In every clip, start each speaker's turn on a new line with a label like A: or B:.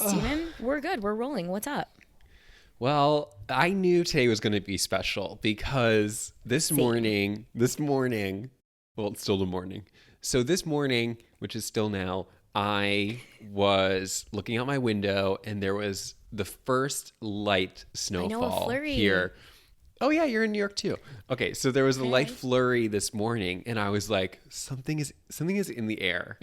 A: right, Steven. We're good. We're rolling. What's up?
B: Well, I knew today was going to be special because this morning, well, it's still the morning. So this morning, which is still now, I was looking out my window and there was the first light snowfall
A: flurry.
B: here. Oh yeah, you're in New York too. Okay, so there was a light
A: Okay.
B: flurry this morning and I was like, something is in the air,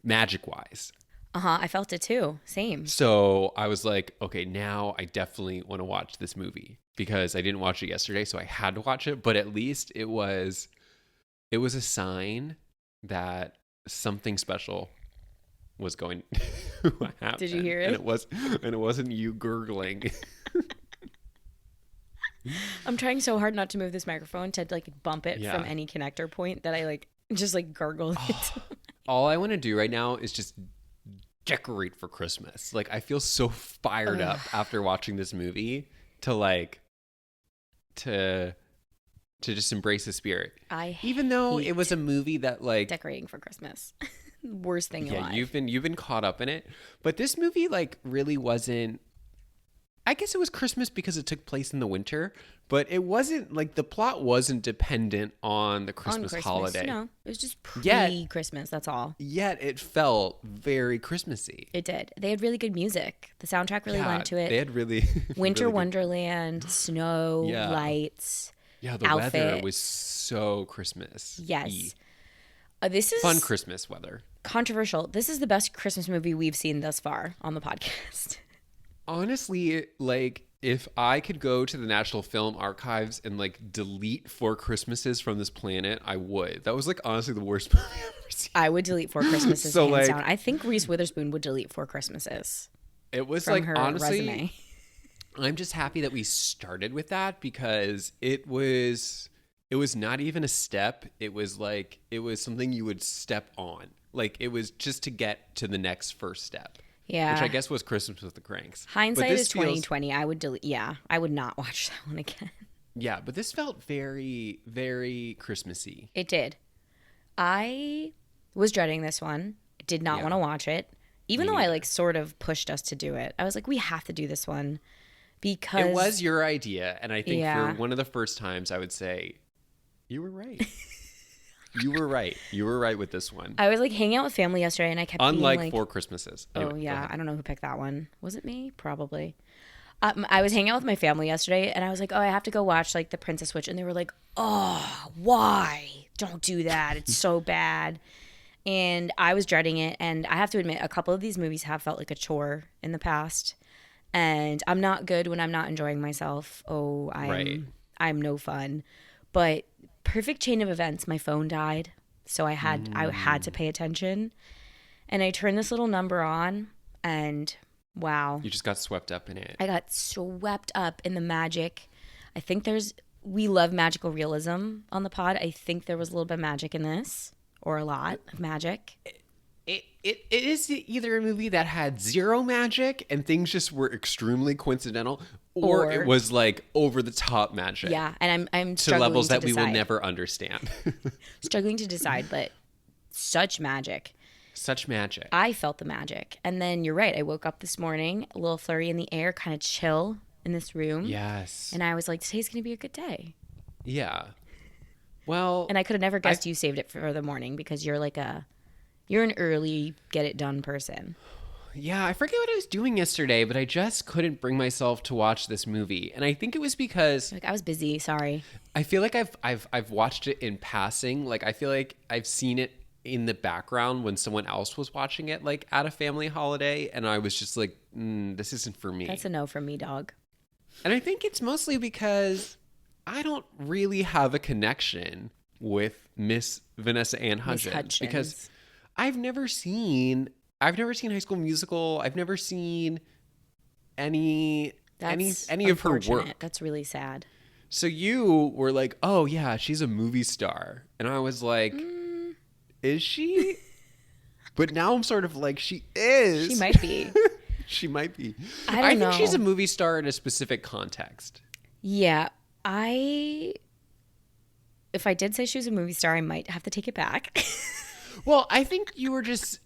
B: magic wise.
A: I felt it too. Same.
B: So I was like, okay, now I definitely want to watch this movie because I didn't watch it yesterday, so I had to watch it. But at least it was a sign that something special was going to happen.
A: Did you hear it?
B: And it wasn't you gurgling.
A: I'm trying so hard not to move this microphone to like bump it
B: Yeah.
A: from any connector point that I like just like gargled it.
B: All I want to do right now is just decorate for Christmas. Like I feel so fired up after watching this movie to just embrace the spirit. Even though it was a movie that like
A: decorating for Christmas. Worst thing
B: yeah,
A: alive.
B: you've been caught up in it. But this movie like really wasn't. I guess it was Christmas because it took place in the winter, but it wasn't like the plot wasn't dependent on the Christmas holiday.
A: No, it was just
B: Yet-
A: pre-Christmas. That's all.
B: Yet it felt very Christmassy.
A: It did. They had really good music. The soundtrack really lent to it.
B: They had really
A: Winter
B: really good-
A: Wonderland, snow,
B: Yeah.
A: lights.
B: Yeah, the
A: outfit.
B: weather was so Christmas.
A: Yes. This is
B: Fun Christmas weather.
A: controversial. This is the best Christmas movie we've seen thus far on the podcast.
B: Honestly, like if I could go to the National Film Archives and like delete 4 Christmases from this planet, I would. That was like honestly the worst movie I've ever seen.
A: I would delete 4 Christmases
B: So,
A: hands
B: like-
A: down. I think Reese Witherspoon would delete 4 Christmases
B: It was
A: from
B: like
A: her
B: honestly,
A: resume.
B: I'm just happy that we started with that because it was not even a step. It was something you would step on. Like it was just to get to the next first step.
A: Yeah.
B: Which I guess was Christmas with the Cranks. But
A: Hindsight
B: this
A: is
B: feels-
A: 2020. I would delete. Yeah, I would not watch that one again.
B: Yeah, but this felt very, very Christmassy.
A: It did. I was dreading this one. Did not
B: Yeah.
A: want to watch it, even
B: Me
A: though I
B: neither.
A: like sort of pushed us to do it. I was like, we have to do this one because
B: It was your idea, and I think
A: Yeah.
B: for one of the first times, I would say you were right. You were right. You were right with this one.
A: I was like hanging out with family yesterday, and I kept
B: Unlike
A: being like,
B: 4 Christmases.
A: oh
B: Anyway, go
A: yeah,
B: ahead.
A: I don't know who picked that one. Was it me? Probably. I was hanging out with my family yesterday, and I was like, oh, I have to go watch like The Princess Switch, and they were like, oh, why? Don't do that. It's so bad. And I was dreading it, and I have to admit, a couple of these movies have felt like a chore in the past, and I'm not good when I'm not enjoying myself. Oh,
B: Right.
A: I'm no fun. But perfect chain of events. My phone died, so I had to pay attention, and I turned this little number on, and wow,
B: You just got swept up in it.
A: I got swept up in the magic. I think we love magical realism on the pod. I think there was a little bit of magic in this, or a lot of magic.
B: It is either a movie that had zero magic and things just were extremely coincidental, or it was like over the top magic.
A: Yeah, and I'm
B: To
A: struggling
B: levels
A: to
B: that we will
A: decide.
B: never understand.
A: Struggling to decide, but such magic.
B: Such magic.
A: I felt the magic. And then you're right. I woke up this morning, a little flurry in the air, kind of chill in this room.
B: Yes.
A: And I was like, today's going to be a good day.
B: Yeah. Well,
A: And I could have never guessed you saved it for the morning because you're you're an early get it done person.
B: yeah, I forget what I was doing yesterday, but I just couldn't bring myself to watch this movie. And I think it was because
A: Like I was busy. Sorry.
B: I feel like I've watched it in passing. Like I feel like I've seen it in the background when someone else was watching it, like at a family holiday, and I was just like, this isn't for me.
A: That's a no from me, dog.
B: And I think it's mostly because I don't really have a connection with Miss Vanessa Anne Hudgens because I've never seen High School Musical. I've never seen any
A: That's
B: any of her
A: unfortunate.
B: work.
A: That's really sad.
B: So you were like, "Oh yeah, she's a movie star," and I was like, "Is she?" But now I'm sort of like, "She is."
A: She might be.
B: She might be.
A: I don't
B: think
A: know.
B: she's a movie star in a specific context.
A: Yeah. If I did say she was a movie star, I might have to take it back.
B: Well, I think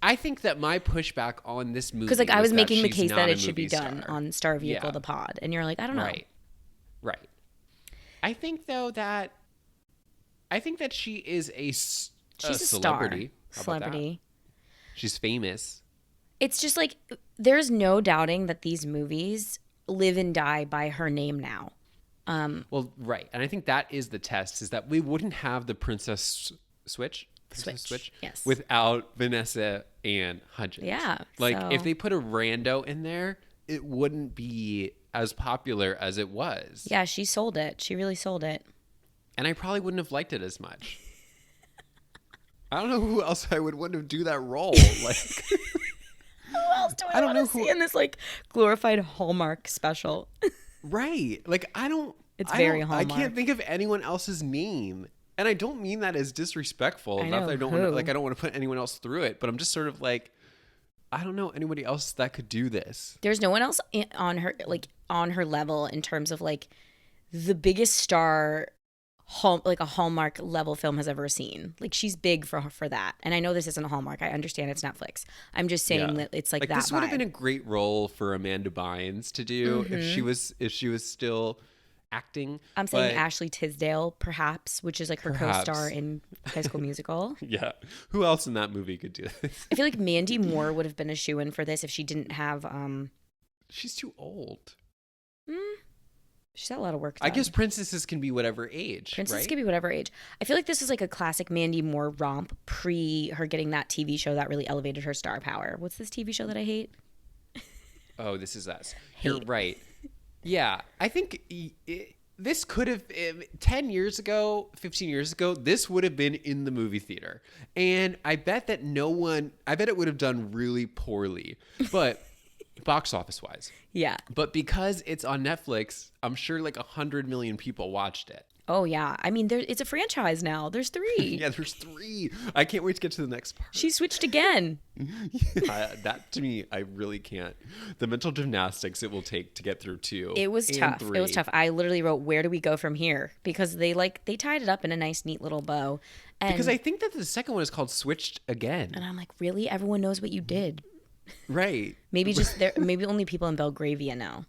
B: I think that my pushback on this movie
A: Because like I was
B: that
A: making the
B: she's
A: case
B: not
A: that
B: a
A: it should be
B: movie
A: done
B: star.
A: on Star Vehicle
B: Yeah,
A: the Pod, and you're like, I don't know.
B: right, right. I think though that she is a
A: She's a star,
B: celebrity. How about that?
A: celebrity.
B: She's famous.
A: It's just like there's no doubting that these movies live and die by her name now.
B: Well, right, and I think that is the test: is that we wouldn't have the Princess Switch,
A: yes.
B: without Vanessa Anne Hudgens.
A: Yeah,
B: like
A: so-
B: if they put a rando in there, it wouldn't be as popular as it was.
A: Yeah, she sold it. She really sold it.
B: And I probably wouldn't have liked it as much. I don't know who else I would want to do that role. Like,
A: Who else do I
B: don't
A: want to
B: know who-
A: see in this like glorified Hallmark special?
B: right? Like, I don't.
A: It's
B: I
A: very
B: don't- I
A: Hallmark.
B: can't think of anyone else's name, and I don't mean that as disrespectful.
A: I
B: Not
A: know
B: that I don't
A: who.
B: want to, like. I don't want to put anyone else through it, but I'm just sort of like, I don't know anybody else that could do this.
A: There's no one else on her level in terms of like the biggest star like a Hallmark level film has ever seen. Like she's big for that. And I know this isn't a Hallmark. I understand it's Netflix. I'm just saying
B: Yeah.
A: that it's like that
B: this would have
A: vibe.
B: been a great role for Amanda Bynes to do if she was still acting.
A: I'm saying
B: but-
A: Ashley Tisdale, perhaps, which is like her co-star
B: Perhaps.
A: in High School Musical.
B: Yeah. Who else in that movie could do this?
A: I feel like Mandy Moore would have been a shoo-in for this if she didn't have
B: She's too old.
A: she's had a lot of work
B: I
A: done.
B: guess princesses can be whatever age,
A: Princess
B: right?
A: could be whatever age. I feel like this is like a classic Mandy Moore romp pre her getting that TV show that really elevated her star power. What's this TV show that I hate?
B: Oh, This Is Us. You're
A: Hate.
B: right. Yeah, I think this could have 10 years ago, 15 years ago, this would have been in the movie theater. And I bet that I bet it would have done really poorly, but box office wise.
A: Yeah.
B: But because it's on Netflix, I'm sure like 100 million people watched it.
A: Oh yeah. I mean, it's a franchise now. There's 3.
B: Yeah, there's 3. I can't wait to get to the next part.
A: She switched again.
B: That to me, I really can't. The mental gymnastics it will take to get through 2.
A: It was
B: and
A: tough.
B: 3.
A: It was tough. I literally wrote, "Where do we go from here?" Because they tied it up in a nice, neat little bow. And,
B: Because I think that the second one is called Switched Again.
A: and I'm like, really? Everyone knows what you did.
B: Right.
A: Maybe maybe only people in Belgravia know.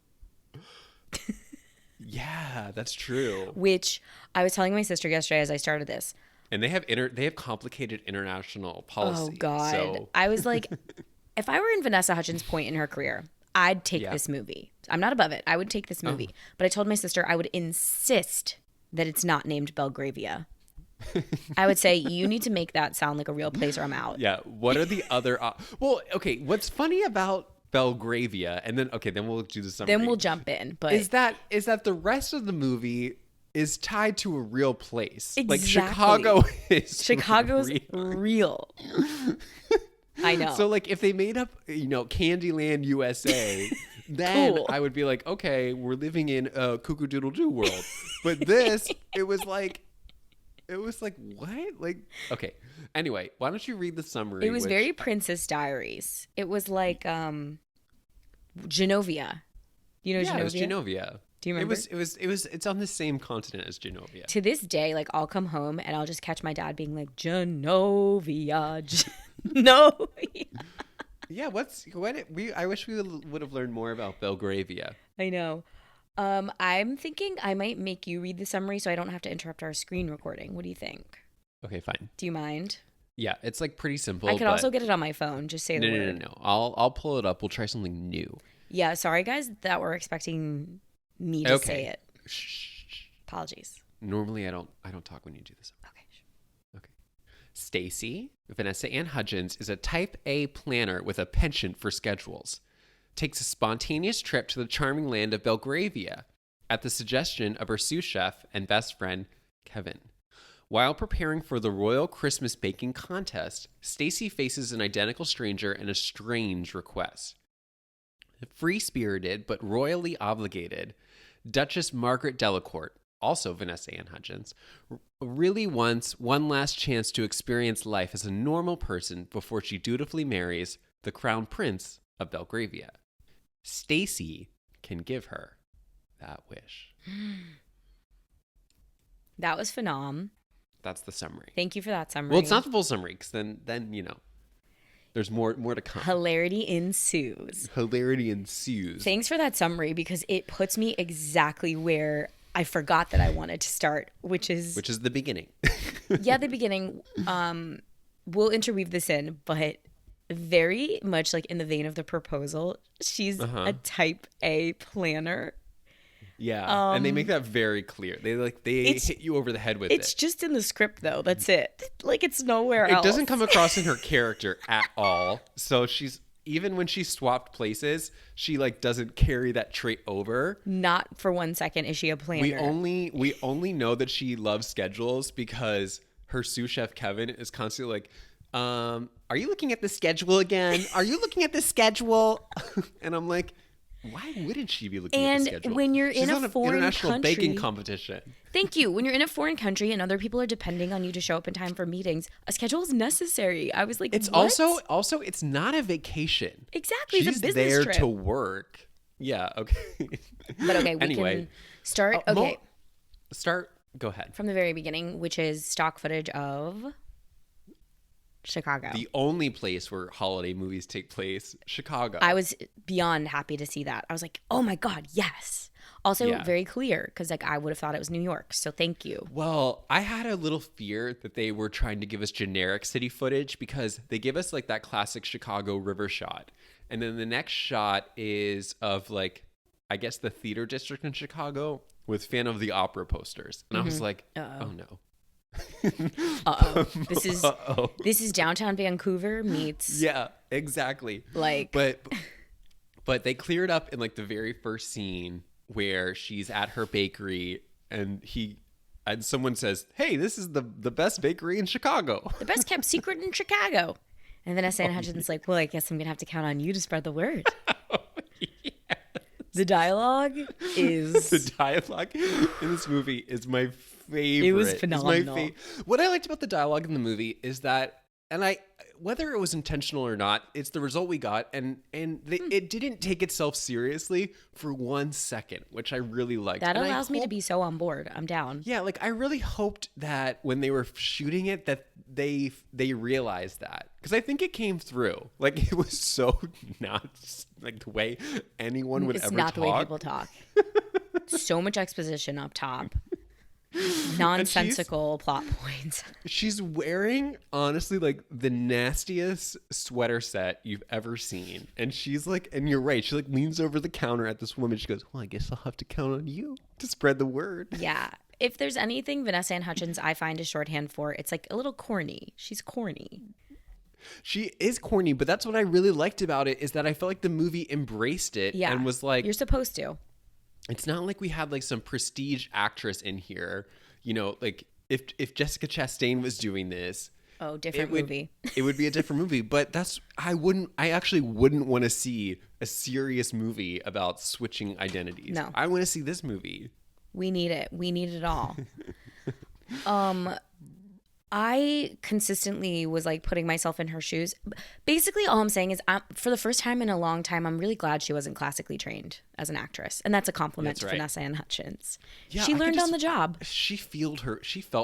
B: Yeah, that's true.
A: Which I was telling my sister yesterday as I started this.
B: And they have complicated international policy.
A: Oh God.
B: So
A: I was like, if I were in Vanessa Hudgens' point in her career, I'd take
B: Yeah.
A: this movie. I'm not above it. I would take this movie. But I told my sister I would insist that it's not named Belgravia. I would say, you need to make that sound like a real place or I'm out.
B: yeah, what are the other well, okay, what's funny about Belgravia, and then we'll do the summary.
A: Then we'll jump in. But
B: is that the rest of the movie is tied to a real place. Like
A: Exactly.
B: Chicago's
A: Chicago's
B: real.
A: real. I know.
B: So like if they made up, Candyland USA, then
A: Cool.
B: I would be like, okay, we're living in a cuckoo doodle doo world. But this, it was like what? Like, okay. Anyway, why don't you read the summary?
A: It was very Princess Diaries. It was like Genovia. You know
B: yeah,
A: Genovia?
B: it was Genovia.
A: Do you remember?
B: It's on the same continent as Genovia.
A: To this day, like I'll come home and I'll just catch my dad being like, Genovia, Genovia.
B: Yeah, I wish we would have learned more about Belgravia.
A: I know. I'm thinking I might make you read the summary so I don't have to interrupt our screen recording. What do you think?
B: Okay, fine.
A: Do you mind?
B: Yeah, it's like pretty simple.
A: I could
B: but
A: also get it on my phone. Just say the word.
B: No. I'll pull it up. We'll try something new.
A: Yeah, sorry guys that were expecting me to say it.
B: Shh.
A: Apologies.
B: Normally I don't talk when you do this. Okay. Stacy, Vanessa Anne Hudgens, is a type A planner with a penchant for schedules. Takes a spontaneous trip to the charming land of Belgravia at the suggestion of her sous chef and best friend, Kevin. While preparing for the Royal Christmas Baking Contest, Stacy faces an identical stranger and a strange request. Free-spirited but royally obligated, Duchess Margaret Delacourt, also Vanessa Anne Hudgens, really wants one last chance to experience life as a normal person before she dutifully marries the Crown Prince of Belgravia. Stacy can give her that wish.
A: That was phenom.
B: That's the summary.
A: Thank you for that summary.
B: Well, it's not the full summary because then there's more to come.
A: Hilarity ensues.
B: Hilarity ensues.
A: Thanks for that summary because it puts me exactly where I forgot that I wanted to start, which is
B: the beginning.
A: Yeah, the beginning. We'll interweave this in, but very much like in the vein of the proposal, she's a type A planner.
B: Yeah, and they make that very clear. They hit you over the head with it.
A: It's just in the script, though. That's it. Like, it's nowhere else.
B: It doesn't come across in her character at all. So even when she swapped places, she like doesn't carry that trait over.
A: Not for 1 second is she a planner.
B: We only know that she loves schedules because her sous chef Kevin is constantly like, are you looking at the schedule again? Are you looking at the schedule? And I'm like, why wouldn't she be looking at the schedule?
A: And when you're in a foreign
B: international
A: country,
B: baking competition.
A: Thank you. When you're in a foreign country and other people are depending on you to show up in time for meetings, a schedule is necessary. I was like,
B: it's
A: what?
B: also it's not a vacation.
A: Exactly,
B: she's
A: it's a business
B: there
A: trip.
B: to work. Yeah. Okay.
A: But okay, we
B: anyway,
A: can start. Okay,
B: Go ahead.
A: from the very beginning, which is stock footage of Chicago.
B: The only place where holiday movies take place, Chicago.
A: I was beyond happy to see that. I was like, oh my God, yes. Also very clear because like I would have thought it was New York. So thank you.
B: Well, I had a little fear that they were trying to give us generic city footage because they give us like that classic Chicago river shot. And then the next shot is of like, I guess the theater district in Chicago with Phantom of the Opera posters. And I was like, oh no.
A: This is downtown Vancouver meets
B: exactly.
A: Like,
B: but they cleared up in like the very first scene where she's at her bakery and someone says, hey, this is the best bakery in Chicago,
A: the best kept secret in Chicago. And Vanessa Anne Hudgens like, well, I guess I'm gonna have to count on you to spread the word.
B: Yes.
A: The dialogue in
B: this movie is my favorite.
A: It was phenomenal.
B: What I liked about the dialogue in the movie is that, whether it was intentional or not, it's the result we got, and it didn't take itself seriously for 1 second, which I really liked.
A: That allows me to be so on board. I'm down.
B: Yeah, like I really hoped that when they were shooting it, that they realized that, because I think it came through. Like it was so not like the way anyone would ever talk.
A: It's not the way people talk. So much exposition up top. Nonsensical plot points.
B: She's wearing, honestly, like the nastiest sweater set you've ever seen. And she's like, and you're right, she like leans over the counter at this woman. She goes, well, I guess I'll have to count on you to spread the word.
A: Yeah. If there's anything Vanessa Anne Hudgens I find is shorthand for, it's like a little corny. She's corny.
B: She is corny, but that's what I really liked about it, is that I felt like the movie embraced it and was like,
A: you're supposed to.
B: It's not like we had like some prestige actress in here, like if Jessica Chastain was doing this.
A: Oh, different movie.
B: It would be a different movie, but I actually wouldn't want to see a serious movie about switching identities.
A: No.
B: I want to see this movie.
A: We need it. We need it all. I consistently was like putting myself in her shoes. Basically, all I'm saying is for the first time in a long time, I'm really glad she wasn't classically trained as an actress. And that's a compliment to Vanessa Anne Hudgens.
B: Yeah,
A: she learned on the job.
B: She felt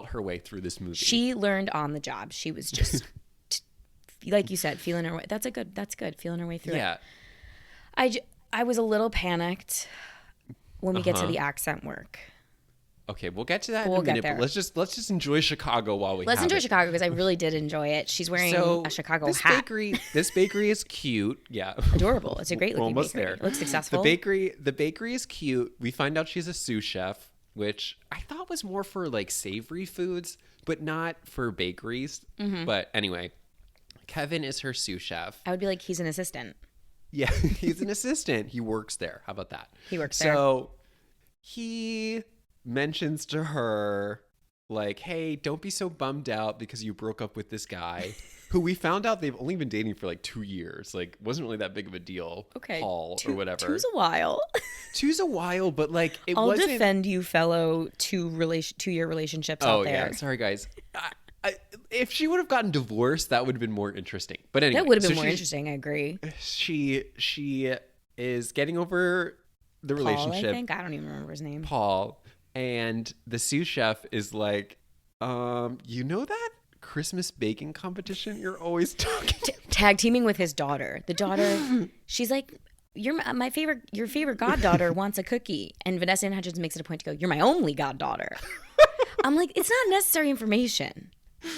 B: her way through this movie.
A: She learned on the job. She was just, like you said, feeling her way. That's good. Feeling her way through it. I was a little panicked when we get to the accent work.
B: Okay, we'll get to that in a minute, but let's just enjoy Chicago while we
A: Let's enjoy Chicago, because I really did enjoy it. She's wearing a Chicago hat.
B: This bakery is cute. Yeah.
A: Adorable. It's a great looking
B: almost
A: bakery.
B: There.
A: It looks successful.
B: The bakery is cute. We find out she's a sous chef, which I thought was more for like savory foods, but not for bakeries. Mm-hmm. But anyway, Kevin is her sous chef.
A: I would be like, he's an assistant.
B: Yeah, he's an assistant. He works there. How about that?
A: He works there.
B: So he mentions to her, like, hey, don't be so bummed out because you broke up with this guy who we found out they've only been dating for like 2 years. Like, wasn't really that big of a deal.
A: Okay.
B: Paul or whatever.
A: Two's a while.
B: Two's a while, but like,
A: I'll defend you, fellow 2-year relationships out there.
B: Yeah. Sorry, guys. If she would have gotten divorced, that would have been more interesting. But anyway.
A: That would have been more interesting, I agree.
B: She is getting over the relationship.
A: Paul, I think. I don't even remember his name.
B: Paul. And the sous chef is like, You know that Christmas baking competition you're always talking
A: Tag teaming with his daughter. The daughter, she's like, your favorite goddaughter wants a cookie. And Vanessa Anne Hudgens makes it a point to go, you're my only goddaughter. I'm like, it's not necessary information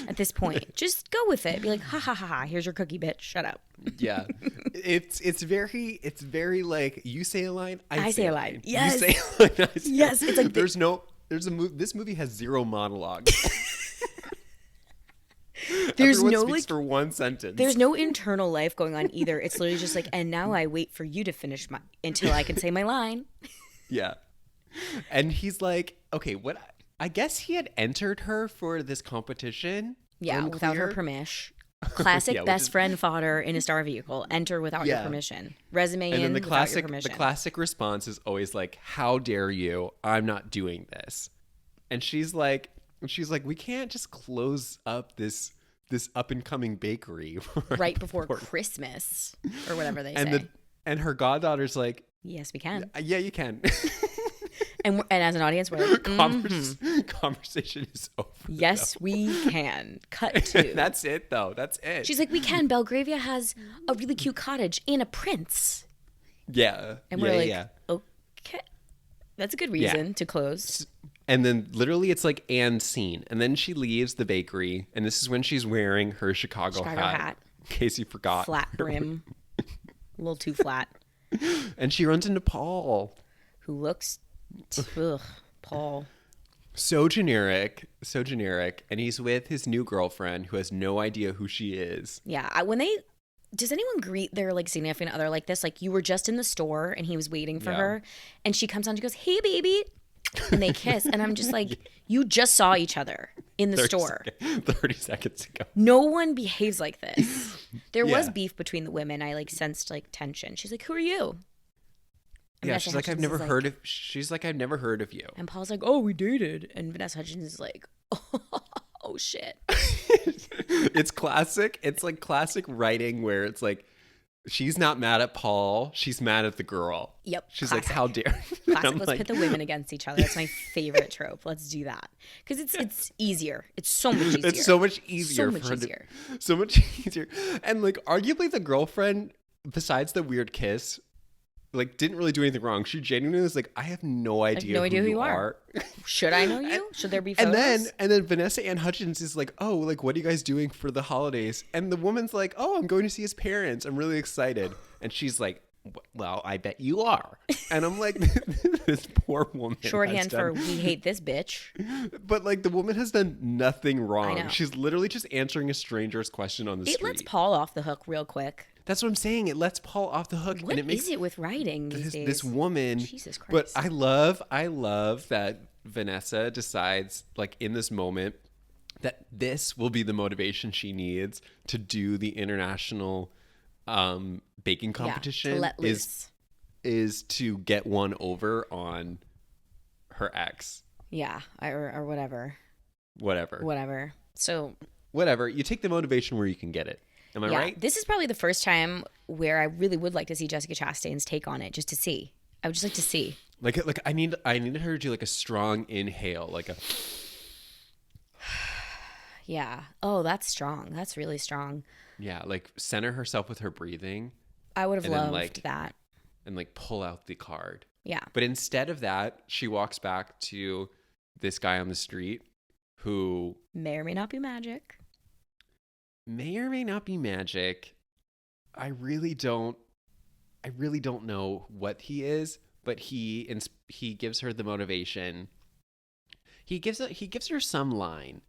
A: at this point. Just go with it. Be like, ha ha ha ha, here's your cookie, bitch. Shut up.
B: Yeah. It's very like, you say a line, I say a line.
A: Yes.
B: You say a line, I say
A: yes. It's like
B: this movie has zero monologue.
A: There's
B: Everyone
A: no
B: speaks
A: like
B: for one sentence.
A: There's no internal life going on either. It's literally just like, and now I wait for you to finish until I can say my line.
B: Yeah. And he's like, okay, what? I guess he had entered her for this competition.
A: Yeah,
B: Unclear.
A: without her permission. Classic best friend fodder in a star vehicle. Enter without your permission. Resume
B: and then
A: without your permission.
B: The classic response is always like, how dare you? I'm not doing this. And she's like, we can't just close up this up and coming bakery
A: right before Christmas or whatever they say.
B: And her goddaughter's like,
A: yes, we can.
B: Yeah, you can.
A: and as an audience, we're like,
B: conversation is over.
A: Yes, we can. Cut to.
B: That's it, though. That's it.
A: She's like, we can. Belgravia has a really cute cottage and a prince.
B: Yeah.
A: And we're like, okay. That's a good reason to close.
B: And then literally it's like and scene. And then she leaves the bakery. And this is when she's wearing her Chicago hat. In case you forgot.
A: Flat brim. A little too flat.
B: And she runs into Paul.
A: Who looks... Paul.
B: So generic. And he's with his new girlfriend who has no idea who she is.
A: Yeah. Does anyone greet their like significant other like this? Like you were just in the store and he was waiting for her. And she comes on and she goes, hey, baby. And they kiss. And I'm just like, you just saw each other in the store.
B: 30 seconds ago.
A: No one behaves like this. There was beef between the women. I like sensed like tension. She's like, who are you? And
B: yeah, she's like, I've never heard of you.
A: And Paul's like, oh, we dated. And Vanessa Hudgens is like, oh shit.
B: It's classic. It's like classic writing where it's like, she's not mad at Paul. She's mad at the girl.
A: Yep.
B: She's
A: classic.
B: like, how dare
A: you? Classic. Let's pit the women against each other. That's my favorite trope. Let's do that. Because it's easier. It's so much easier.
B: It's so much easier. So much easier. And like, arguably the girlfriend, besides the weird kiss, like didn't really do anything wrong. She genuinely was like, I have no idea, who you are.
A: Should I know you? Should there be photos?
B: And then Vanessa Anne Hudgens is like, oh, like what are you guys doing for the holidays? And the woman's like, oh, I'm going to see his parents. I'm really excited. And she's like, well, I bet you are. And I'm like, this poor woman.
A: Shorthand for we hate this bitch.
B: But like the woman has done nothing wrong.
A: I know.
B: She's literally just answering a stranger's question on the street.
A: It lets Paul off the hook real quick.
B: That's what I'm saying. It lets Paul off the hook.
A: What
B: and it makes
A: is it with writing these days?
B: This woman.
A: Jesus Christ.
B: But I love that Vanessa decides, like in this moment, that this will be the motivation she needs to do the international baking competition.
A: To let loose.
B: Is to get one over on her ex.
A: Yeah, or whatever.
B: Whatever.
A: So.
B: Whatever. You take the motivation where you can get it. Am I right?
A: This is probably the first time where I really would like to see Jessica Chastain's take on it, just to see. I would just like to see.
B: Like I need her to do like a strong inhale, like a.
A: Yeah. Oh, that's strong. That's really strong.
B: Yeah, like center herself with her breathing.
A: I would have loved that.
B: And like pull out the card.
A: Yeah.
B: But instead of that, she walks back to this guy on the street who
A: may or may not be magic.
B: May or may not be magic. I really don't know what he is, but he gives her the motivation. He gives her some line.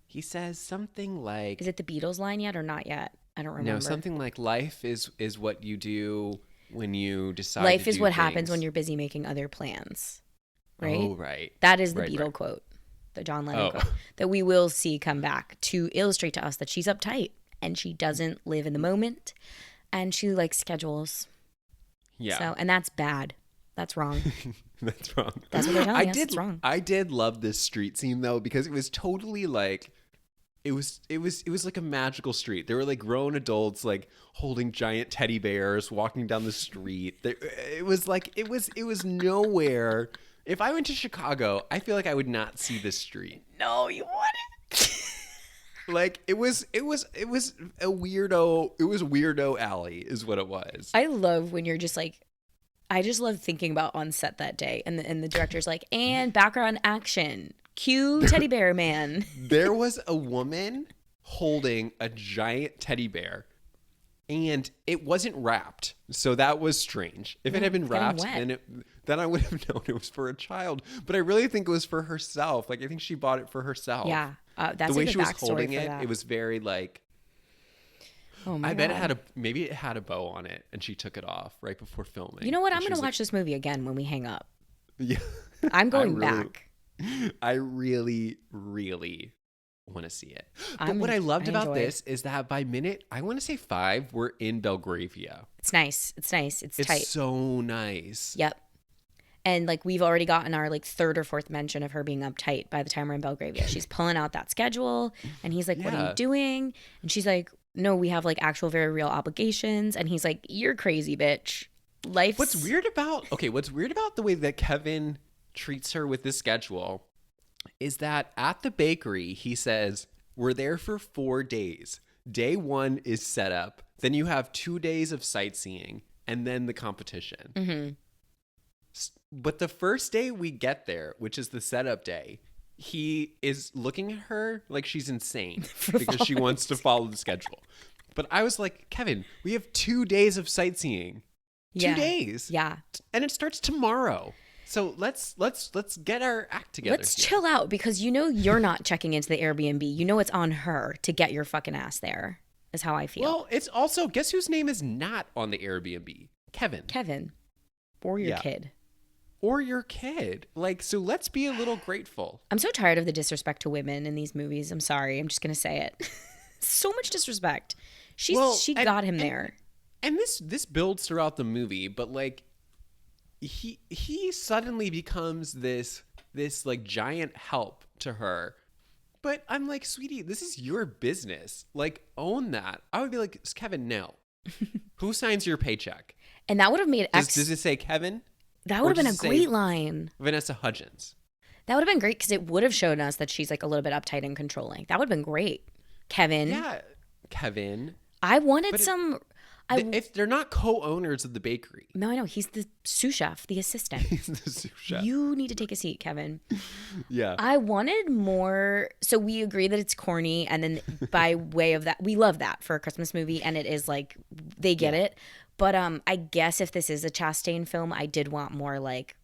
B: He says something like,
A: is it the Beatles line yet or not yet? I don't remember.
B: No, something like life is what you do when you decide
A: life
B: to
A: is
B: do
A: what
B: things.
A: happens when you're busy making other plans. Right?
B: Oh, right.
A: That is the Beatle quote, the John Lennon quote, that we will see come back to illustrate to us that she's uptight. And she doesn't live in the moment. And she likes schedules.
B: Yeah.
A: So, and that's bad. That's wrong.
B: That's wrong.
A: That's what they're telling us. It's wrong.
B: I did love this street scene though, because it was totally like, it was like a magical street. There were like grown adults like holding giant teddy bears, walking down the street. It was nowhere. If I went to Chicago, I feel like I would not see this street.
A: No, you wouldn't.
B: Like it was a weirdo. It was Weirdo Alley, is what it was.
A: I love when you're just like, I just love thinking about on set that day, and the director's like, and background action, cue teddy bear man.
B: There was a woman holding a giant teddy bear, and it wasn't wrapped, so that was strange. If it had been wrapped, then I would have known it was for a child. But I really think it was for herself. Like I think she bought it for herself.
A: Yeah, that's
B: the way
A: like
B: she was holding it. It was very like.
A: Oh my
B: I bet
A: God.
B: maybe it had a bow on it, and she took it off right before filming.
A: You know what?
B: And
A: I'm
B: she
A: gonna
B: was
A: watch this movie again when we hang up.
B: Yeah,
A: I'm going
B: really,
A: back.
B: I really, really want to see it. But what I loved about this is that by minute, I want to say 5, we're in Belgravia.
A: It's nice. It's nice. It's tight.
B: It's so nice.
A: Yep. And like we've already gotten our like 3rd or 4th mention of her being uptight by the time we're in Belgravia. She's pulling out that schedule, and he's like, "What are you doing?" And she's like, "No, we have like actual very real obligations." And he's like, "You're crazy, bitch. Life's."
B: What's weird about the way that Kevin treats her with this schedule is that at the bakery, he says, we're there for 4 days. Day 1 is setup. Then you have 2 days of sightseeing and then the competition.
A: Mm-hmm.
B: But the first day we get there, which is the setup day, he is looking at her like she's insane because she wants to follow the schedule. But I was like, Kevin, we have 2 days of sightseeing. 2 days.
A: Yeah.
B: And it starts tomorrow. So let's get our act together.
A: Let's chill out, because you know you're not checking into the Airbnb. You know it's on her to get your fucking ass there, is how I feel.
B: Well, it's also, guess whose name is not on the Airbnb? Kevin.
A: Or your kid.
B: Or your kid. Like, so let's be a little grateful.
A: I'm so tired of the disrespect to women in these movies. I'm sorry. I'm just going to say it. So much disrespect. She got him there.
B: And this builds throughout the movie, but like he suddenly becomes this like giant help to her. But I'm like, sweetie, this is your business. Like, own that. I would be like, Kevin, no. Who signs your paycheck?
A: And that would have made
B: Does it say Kevin?
A: That would have been a great line.
B: Vanessa Hudgens.
A: That would have been great, because it would have shown us that she's like a little bit uptight and controlling. That would have been great. Kevin.
B: Yeah, Kevin.
A: I wanted
B: if they're not co-owners of the bakery.
A: No, I know. He's the sous chef, the assistant.
B: He's the sous chef.
A: You need to take a seat, Kevin.
B: Yeah.
A: I wanted more. So we agree that it's corny. And then by way of that, we love that for a Christmas movie. And it is like, they get it. But I guess if this is a Chastain film, I did want more like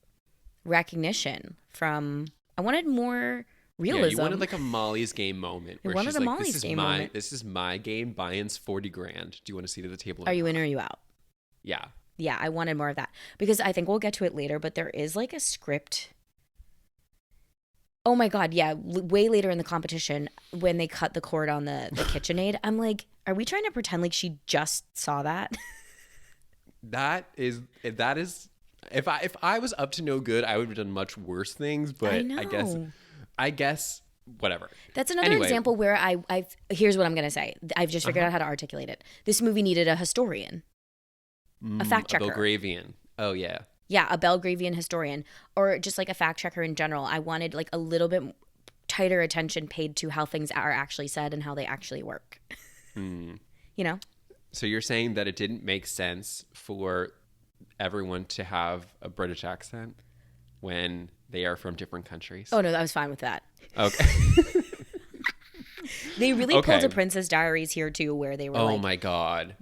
A: recognition from, I wanted more realism.
B: Yeah, you wanted like a Molly's Game moment. Where she's like,
A: moment.
B: This is my game. Buy-in's $40,000. Do you want to sit at the table?
A: Are you in or are you out?
B: Yeah.
A: Yeah, I wanted more of that, because I think we'll get to it later, but there is like a script. Oh my God, yeah. Way later in the competition, when they cut the cord on the KitchenAid, I'm like, are we trying to pretend like she just saw that?
B: That is if I was up to no good, I would have done much worse things, but I guess whatever.
A: That's another example where here's what I'm going to say. I've just figured out how to articulate it. This movie needed a historian, a fact checker.
B: A Belgravian. Oh, yeah.
A: Yeah, a Belgravian historian, or just like a fact checker in general. I wanted like a little bit tighter attention paid to how things are actually said and how they actually work. You know?
B: So you're saying that it didn't make sense for everyone to have a British accent when they are from different countries?
A: Oh, no, I was fine with that.
B: Okay.
A: They really pulled a Princess Diaries here, too, where they were
B: oh my God.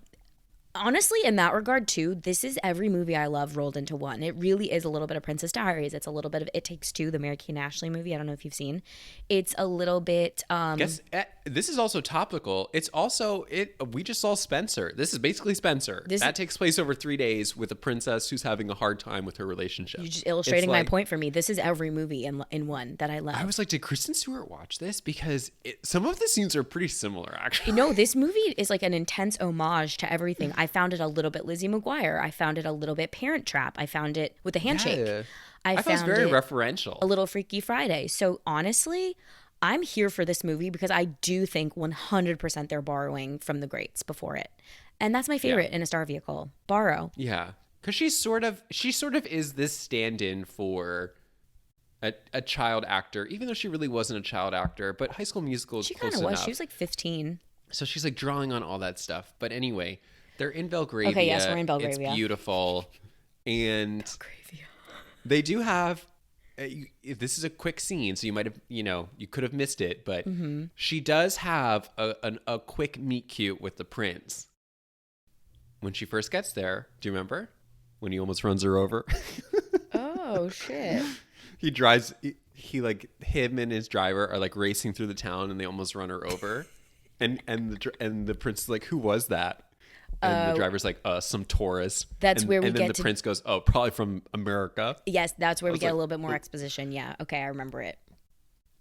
A: Honestly, in that regard, too, this is every movie I love rolled into one. It really is a little bit of Princess Diaries. It's a little bit of It Takes Two, the Mary-Kate and Ashley movie. I don't know if you've seen. It's a little bit...
B: Guess this is also topical. It's also... We just saw Spencer. This is basically Spencer. That takes place over 3 days with a princess who's having a hard time with her relationship.
A: You're just illustrating my point for me. This is every movie in one that I love.
B: I was like, did Kristen Stewart watch this? Because some of the scenes are pretty similar, actually.
A: No, this movie is like an intense homage to everything. I found it a little bit Lizzie McGuire. I found it a little bit Parent Trap. I found it with the handshake.
B: Yeah. I found it very referential.
A: A little Freaky Friday. So honestly, I'm here for this movie because I do think 100% they're borrowing from the greats before it. And that's my favorite in a star vehicle. Borrow.
B: Yeah. Because she sort of is this stand-in for a child actor, even though she really wasn't a child actor, but High School Musical is
A: She
B: close
A: kind of was.
B: enough.
A: She was like 15.
B: So she's like drawing on all that stuff. But anyway, they're in Belgravia.
A: Okay, yes, we're in
B: It's
A: Belgravia.
B: beautiful. And
A: Belgravia.
B: they do have, this is a quick scene, so you might have, you could have missed it, but she does have a quick meet cute with the prince. When she first gets there, do you remember? When he almost runs her over.
A: Oh, shit.
B: He drives, him and his driver are like racing through the town and they almost run her over. And the prince is like, who was that? And the driver's like, some tourist.
A: That's where we
B: And then
A: get
B: the prince goes, oh, probably from America.
A: Yes, that's where we get
B: like,
A: a little bit more exposition. Yeah. Okay, I remember it.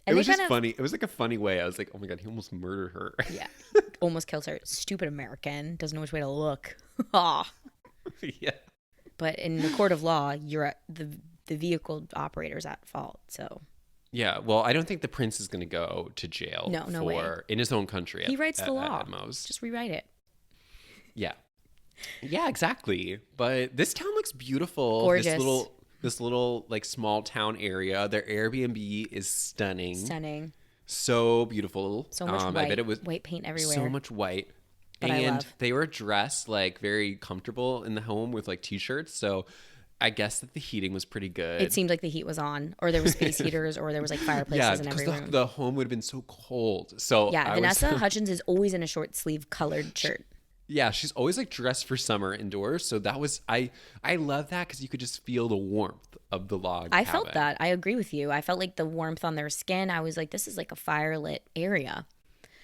B: It
A: And
B: was
A: they
B: just
A: kind of,
B: funny. It was like a funny way. I was like, oh my God, he almost murdered her.
A: yeah, almost kills her. Stupid American. Doesn't know which way to look. Aw.
B: Yeah.
A: But in the court of law, the vehicle operator's at fault. So
B: Yeah. Well, I don't think the prince is going to go to jail
A: No way.
B: in his own country.
A: He writes the law.
B: At most.
A: Just rewrite it.
B: Yeah. Yeah, exactly. But this town looks beautiful.
A: Gorgeous.
B: This little like small town area. Their Airbnb is stunning.
A: Stunning.
B: So beautiful.
A: So much white.
B: I bet it was
A: white paint everywhere.
B: so much white.
A: But I
B: And
A: love.
B: they were dressed like very comfortable in the home with like t-shirts. So I guess that the heating was pretty good.
A: It seemed like the heat was on, or there was space heaters, or there was like fireplaces in every room.
B: The home would have been so cold. So
A: Yeah, Vanessa Hudgens is always in a short sleeve colored shirt.
B: Yeah, she's always like dressed for summer indoors. So that was I love that because you could just feel the warmth of the log.
A: I felt that. I agree with you. I felt like the warmth on their skin. I was like, this is like a firelit area.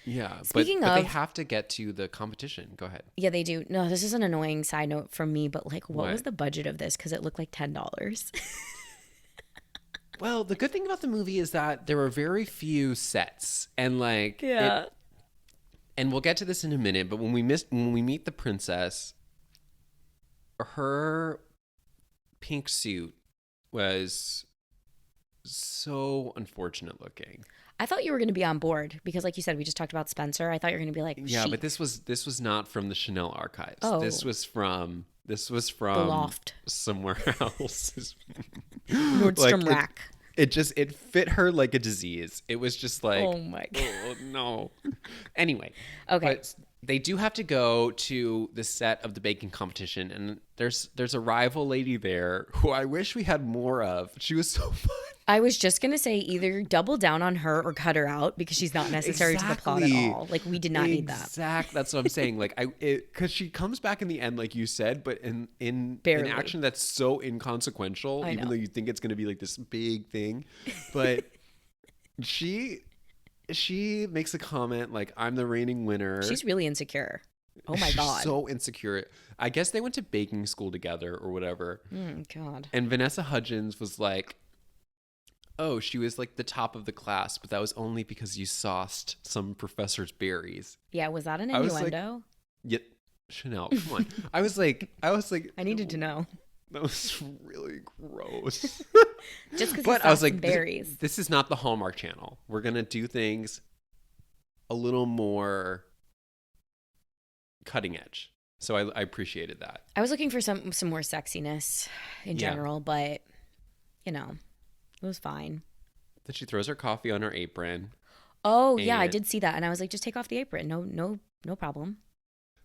B: Yeah,
A: Speaking
B: but
A: of,
B: they have to get to the competition. Go ahead.
A: Yeah, they do. No, this is an annoying side note from me, but like, what
B: What?
A: was the budget of this? Because it looked like $10.
B: Well, the good thing about the movie is that there were very few sets, and like and we'll get to this in a minute. But when we meet the princess, her pink suit was so unfortunate looking.
A: I thought you were going to be on board because, like you said, we just talked about Spencer. I thought you were going to be like,
B: Yeah,
A: "Chic."
B: but this was not from the Chanel archives.
A: Oh.
B: This was from
A: The loft,
B: somewhere else.
A: Nordstrom
B: Like,
A: rack.
B: It fit her like a disease. It was just like,
A: Oh my God.
B: oh no. Anyway,
A: Okay.
B: but they do have to go to the set of the baking competition, and there's a rival lady there who I wish we had more of. She was so fun.
A: I was just going to say either double down on her or cut her out because she's not necessary to the plot at
B: Exactly.
A: all. Like, we did not need that.
B: Exactly. That's what I'm saying. Like because she comes back in the end, like you said, but in
A: Barely.
B: action that's so inconsequential,
A: I
B: even
A: know.
B: though you think it's going to be like this big thing, but she makes a comment like, "I'm the reigning winner."
A: She's really insecure. Oh my
B: She's
A: God.
B: so insecure. I guess they went to baking school together or whatever.
A: God.
B: And Vanessa Hudgens was like, oh, she was like the top of the class, but that was only because you sauced some professor's berries.
A: Yeah, was that an
B: I was like-
A: innuendo?
B: Yet Chanel, come on. I was like,
A: I needed to know.
B: that was really gross.
A: Just because
B: But I was like,
A: berries.
B: this is not the Hallmark Channel. We're gonna do things a little more cutting edge. So I appreciated that.
A: I was looking for some more sexiness in
B: Yeah.
A: general, but you know, it was fine.
B: Then she throws her coffee on her apron.
A: Oh yeah, I
B: And-
A: did see that, and I was like, just take off the apron. No problem.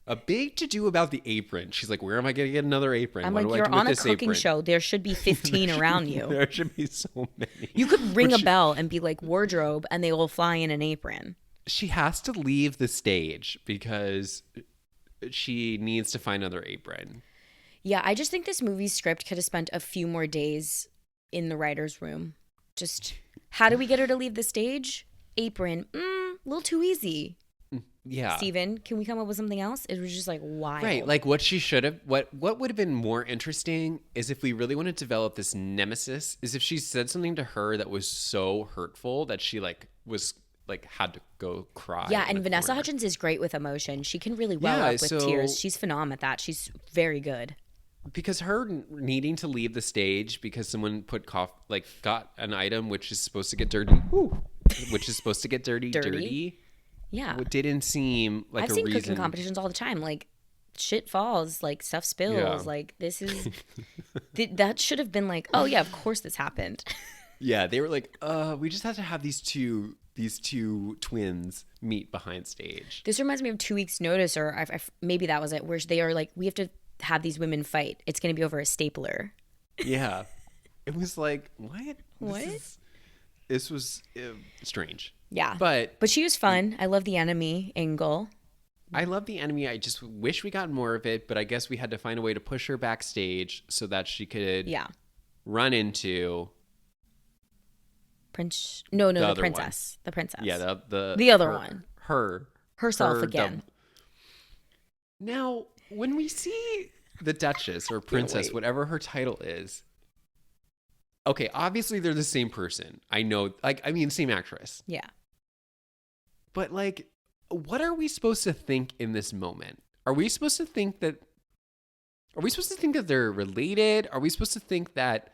B: A big to do about the apron. She's like, where am I going to get another apron?
A: I'm
B: What
A: like,
B: do I
A: you're
B: do with
A: on a
B: this
A: cooking
B: apron?
A: show. There should be 15 around you.
B: There should be so many.
A: You could ring
B: But
A: a bell and be like wardrobe, and they will fly in an apron.
B: She has to leave the stage because she needs to find another apron.
A: Yeah, I just think this movie's script could have spent a few more days in the writer's room. Just, how do we get her to leave the stage? Apron. A little too easy.
B: Yeah.
A: Steven, can we come up with something else? It was just like wild.
B: Right. Like what she should have, what would have been more interesting is if we really want to develop this nemesis, is if she said something to her that was so hurtful that she had to go cry.
A: Yeah,
B: in
A: and
B: the
A: Vanessa
B: corner.
A: Hudgens is great with emotion. She can really well
B: Yeah,
A: up with
B: so-
A: tears. She's phenomenal at that. She's very good.
B: Because her needing to leave the stage because someone got an item which is supposed to get dirty, which is supposed to get dirty.
A: Yeah.
B: It didn't seem like
A: I've
B: a
A: seen
B: reason.
A: cooking competitions all the time. Like, shit falls, like stuff spills.
B: Yeah.
A: Like, this is that should have been like, oh yeah, of course this happened.
B: Yeah, they were like, we just have to have these two twins meet behind stage.
A: This reminds me of 2 weeks notice, or maybe that was it, where they are like, we have to have these women fight. It's going to be over a stapler.
B: Yeah. It was like, what?
A: What?
B: This was strange.
A: Yeah.
B: But
A: she was fun. I love the enemy angle.
B: I love the enemy. I just wish we got more of it, but I guess we had to find a way to push her backstage so that she could run into
A: the princess. The princess.
B: Yeah,
A: the other one. Herself again.
B: Now, when we see the Duchess or Princess, whatever her title is, okay, obviously they're the same person. I know, same actress.
A: Yeah.
B: But what are we supposed to think in this moment? Are we supposed to think that they're related? Are we supposed to think that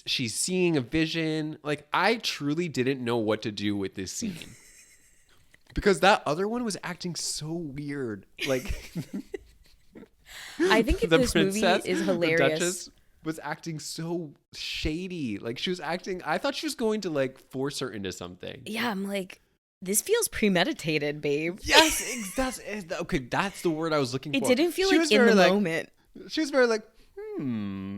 B: she's seeing a vision? I truly didn't know what to do with this scene. Because that other one was acting so weird.
A: I think this movie is hilarious.
B: The Duchess was acting so shady. She was acting, I thought she was going to force her into something.
A: Yeah, I'm like, this feels premeditated, babe.
B: Yes, that's the word I was looking for.
A: It didn't feel in the moment.
B: She was very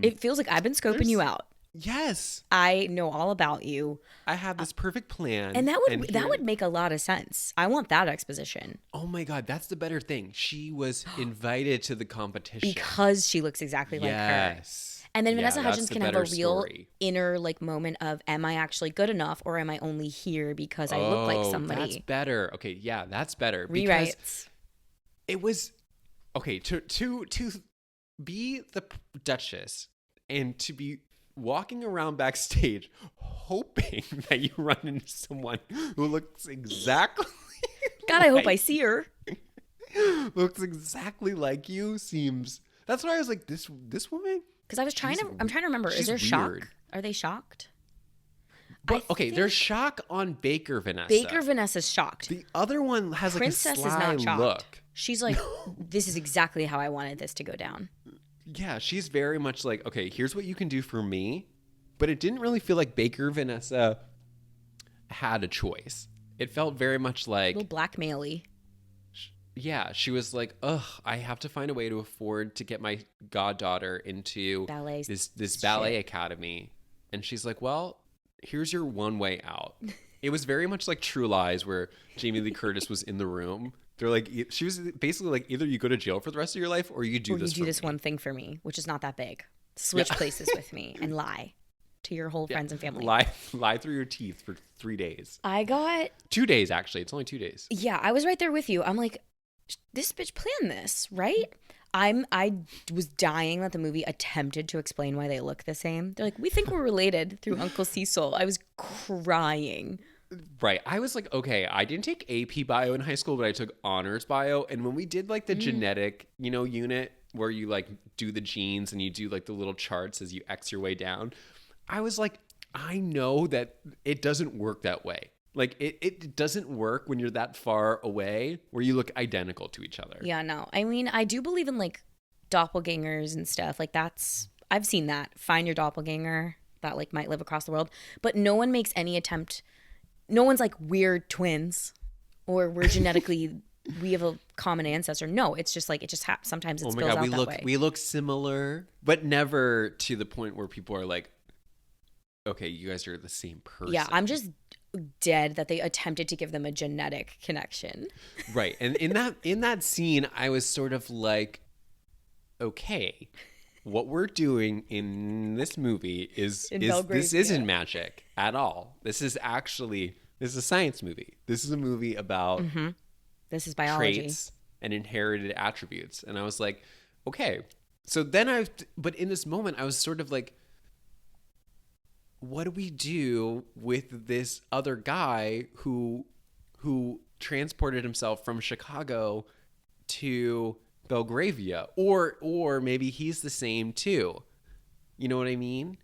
A: It feels like I've been scoping you out.
B: Yes.
A: I know all about you.
B: I have this perfect plan.
A: And that would make a lot of sense. I want that exposition.
B: Oh my God, that's the better thing. She was invited to the competition.
A: Because she looks exactly like her. And then Vanessa Hudgens can have a real inner moment of, am I actually good enough, or am I only here because I look like somebody?
B: That's better. Okay, yeah, that's better.
A: Rewrites.
B: It was okay to be the Duchess and to be walking around backstage hoping that you run into someone who looks exactly
A: God, I hope I see her.
B: Looks exactly like you. That's why I was like, this woman.
A: Because I'm trying to remember. Is there shock? Are they shocked?
B: But there's shock on Baker Vanessa.
A: Baker Vanessa's shocked.
B: The other one has
A: Princess
B: a sly
A: is not shocked.
B: look.
A: She's like, this is exactly how I wanted this to go down.
B: Yeah, she's very much like, okay, here's what you can do for me. But it didn't really feel like Baker Vanessa had a choice. It felt very much like...
A: a little blackmail-y.
B: Yeah, she was like, ugh, I have to find a way to afford to get my goddaughter into this ballet academy. And she's like, well, here's your one way out. It was very much like True Lies, where Jamie Lee Curtis was in the room. They're like, she was basically like, either you go to jail for the rest of your life or you do this
A: one thing for me, which is not that big. Switch places with me and lie to your whole friends and family.
B: Lie through your teeth for 3 days.
A: I got
B: 2 days, actually. It's only 2 days.
A: Yeah, I was right there with you. I'm like, this bitch planned this, right? I was dying that the movie attempted to explain why they look the same. They're like, we think we're related through Uncle Cecil. I was crying.
B: Right. I was like, okay, I didn't take AP bio in high school, but I took honors bio. And when we did the genetic, unit where you do the genes and you do the little charts as you X your way down, I was like, I know that it doesn't work that way. It doesn't work when you're that far away where you look identical to each other.
A: Yeah, no. I mean, I do believe in doppelgangers and stuff. I've seen that. Find your doppelganger that might live across the world. But no one makes any attempt. No one's we're twins or we're genetically, we have a common ancestor. No, it's just sometimes it spills out that way.
B: We look similar, but never to the point where people are like, okay, you guys are the same person.
A: Yeah, I'm just dead that they attempted to give them a genetic connection.
B: Right. And in that scene, I was sort of like, okay, what we're doing in this movie is this isn't magic at all. This is a science movie. This is a movie about
A: this is biology,
B: traits and inherited attributes. And I was like, okay. So then but in this moment, I was sort of like, what do we do with this other guy who transported himself from Chicago to Belgravia? Or maybe he's the same too. You know what I mean?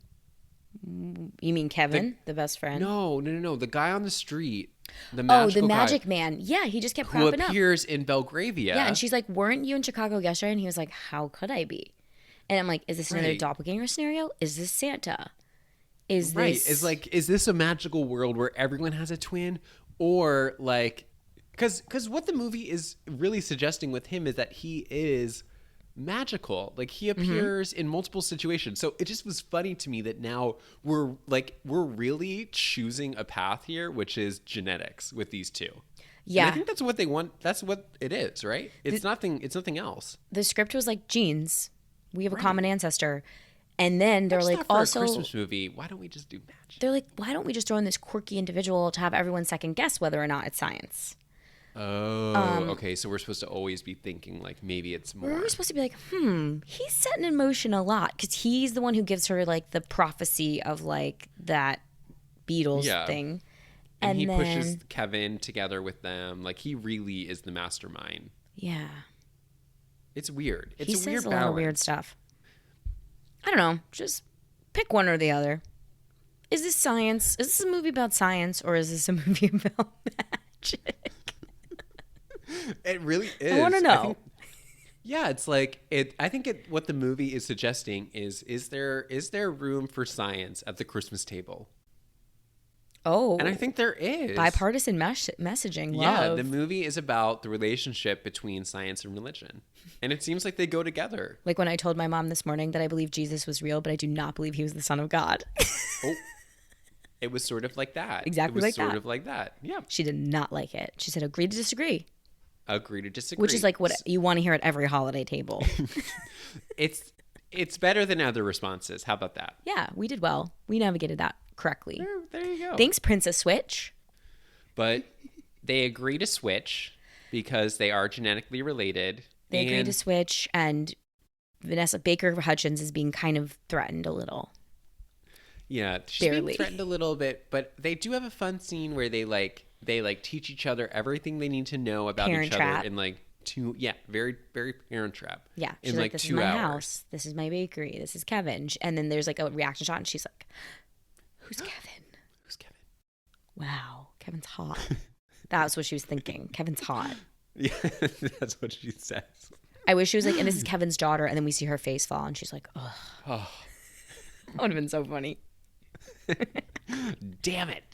A: You mean Kevin, the best friend?
B: No. The guy on the street. The
A: magic man. Yeah, he just kept cropping up.
B: Who appears in Belgravia.
A: Yeah, and she's like, weren't you in Chicago yesterday? And he was like, how could I be? And I'm like, is this another doppelganger scenario? Is this Santa? Is
B: Right.
A: this
B: Is like, is this a magical world where everyone has a twin? Or like, because what the movie is really suggesting with him is that he is magical. Like he appears in multiple situations. So it just was funny to me that now we're really choosing a path here, which is genetics with these two.
A: Yeah.
B: And I think that's what they want. That's what it is, right? It's nothing else.
A: The script was like genes. We have a common ancestor. And then they're like,
B: Not for
A: also,
B: a Christmas movie. Why don't we just do magic?
A: they're like, why don't we just throw in this quirky individual to have everyone second guess whether or not it's science?
B: Oh, okay. So we're supposed to always be thinking like maybe it's more.
A: We're supposed to be like, he's setting in motion a lot because he's the one who gives her like the prophecy of like that Beatles thing.
B: And he pushes Kevin together with them. Like he really is the mastermind.
A: Yeah.
B: It's weird. It's
A: He
B: a
A: says
B: weird
A: a
B: balance.
A: lot of weird stuff. I don't know. Just pick one or the other. Is this science? Is this a movie about science or is this a movie about magic?
B: It really is.
A: I want to know.
B: Yeah, it's like I think what the movie is suggesting is there room for science at the Christmas table?
A: Oh.
B: And I think there is.
A: Bipartisan messaging.
B: Yeah,
A: Love.
B: the movie is about the relationship between science and religion. And it seems like they go together.
A: Like when I told my mom this morning that I believe Jesus was real, but I do not believe he was the son of God.
B: Oh. It was sort of like that.
A: Exactly like that.
B: It was sort of like that. Yeah.
A: She did not like it. She said, agree to disagree.
B: Agree to disagree.
A: Which is like what you want to hear at every holiday table.
B: It's better than other responses. How about that?
A: Yeah, we did well. We navigated that correctly.
B: There you go.
A: Thanks, Princess Switch.
B: But they agree to switch because they are genetically related.
A: They agree to switch, and Vanessa Baker Hudgens is being kind of threatened a little.
B: Yeah, she's being
A: Barely.
B: threatened a little bit, but they do have a fun scene where they teach each other everything they need to know about
A: Parent
B: each
A: trap.
B: other in like very very Parent Trap.
A: Yeah,
B: in
A: she's
B: like
A: this
B: 2
A: is my
B: hours.
A: house. This is my bakery. This is Kevin. And then there's like a reaction shot, and she's like, "Who's Kevin?
B: Who's Kevin?
A: Wow, Kevin's hot." That's what she was thinking. Kevin's hot.
B: Yeah, that's what she says.
A: I wish she was like, and this is Kevin's daughter, and then we see her face fall, and she's like, "Ugh."
B: Oh,
A: That would have been so funny.
B: damn it!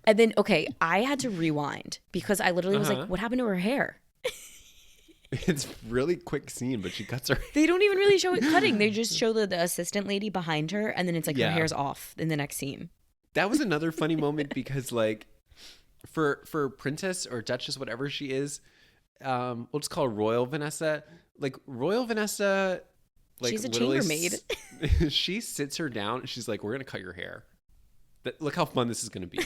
A: And then, okay, I had to rewind because I literally was
B: Uh-huh.
A: like, what happened to her hair?
B: It's really quick scene, but she cuts her.
A: They don't even really show it cutting. They just show the assistant lady behind her, and then it's like her
B: Yeah.
A: hair's off in the next scene.
B: That was another funny moment because like for Princess or Duchess, whatever she is, we'll just call her Royal Vanessa. Like Royal Vanessa, like
A: She's a
B: literally
A: chambermaid.
B: she sits her down and she's like, "We're gonna cut your hair. Look how fun this is gonna be."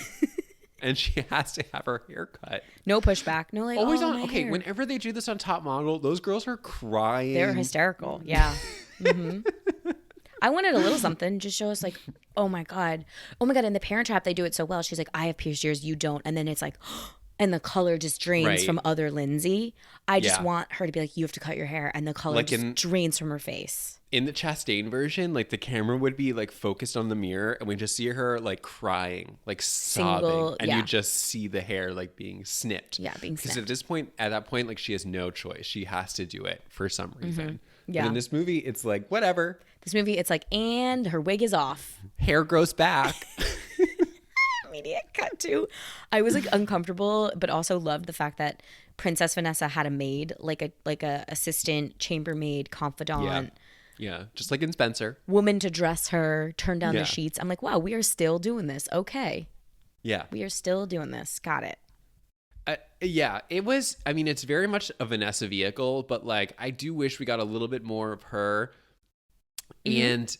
B: And she has to have her hair cut.
A: No pushback. No like,
B: Always
A: oh,
B: on.
A: my
B: Okay,
A: hair.
B: whenever they do this on Top Model, those girls are crying.
A: They're hysterical. Yeah. hmm I wanted a little something. Just show us like, oh my God. Oh my God. In the Parent Trap, they do it so well. She's like, I have pierced ears. You don't. And then it's like, and the color just drains
B: Right.
A: from other Lindsay. I just
B: Yeah.
A: want her to be like, you have to cut your hair. And the color
B: Like
A: just
B: in-
A: drains from her face.
B: In the Chastain version, like the camera would be like focused on the mirror and we just see her like crying, like sobbing. And
A: yeah.
B: you just see the hair like being snipped.
A: Yeah, being
B: Because
A: snipped.
B: at that point, like she has no choice. She has to do it for some reason.
A: Yeah.
B: But in this movie, it's like, whatever.
A: This movie, it's like, and her wig is off.
B: Hair grows back.
A: Immediate cut to. I was like uncomfortable, but also loved the fact that Princess Vanessa had a maid, like a assistant, chambermaid, confidant,
B: Yeah. Just like in Spencer.
A: woman to dress her, turn down
B: Yeah.
A: the sheets. I'm like, wow, we are still doing this. Okay,
B: Yeah.
A: we are still doing this. Got it.
B: Yeah, it was. I mean, it's very much a Vanessa vehicle, but like, I do wish we got a little bit more of her and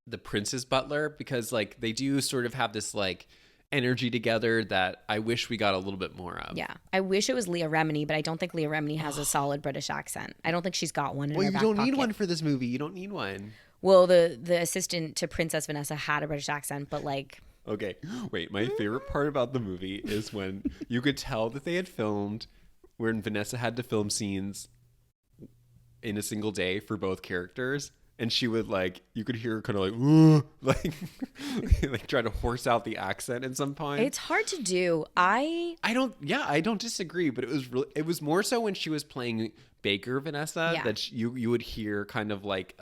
B: the Princess Butler because like they do sort of have this like energy together that I wish we got a little bit more of.
A: Yeah, I wish it was Leah Remini, but I don't think Leah Remini has a solid British accent. I don't think she's got one in
B: Well,
A: her
B: you
A: back
B: don't need
A: pocket.
B: one for this movie. You don't need one.
A: Well, the assistant to Princess Vanessa had a British accent, but like,
B: Okay, wait. My favorite part about the movie is when you could tell that they had filmed, when Vanessa had to film scenes in a single day for both characters, and she would like, you could hear her kind of like, "Ooh," like try to horse out the accent at some point.
A: it's hard to do. I
B: I don't disagree, but it was more so when she was playing Baker Vanessa
A: Yeah.
B: that you would hear kind of like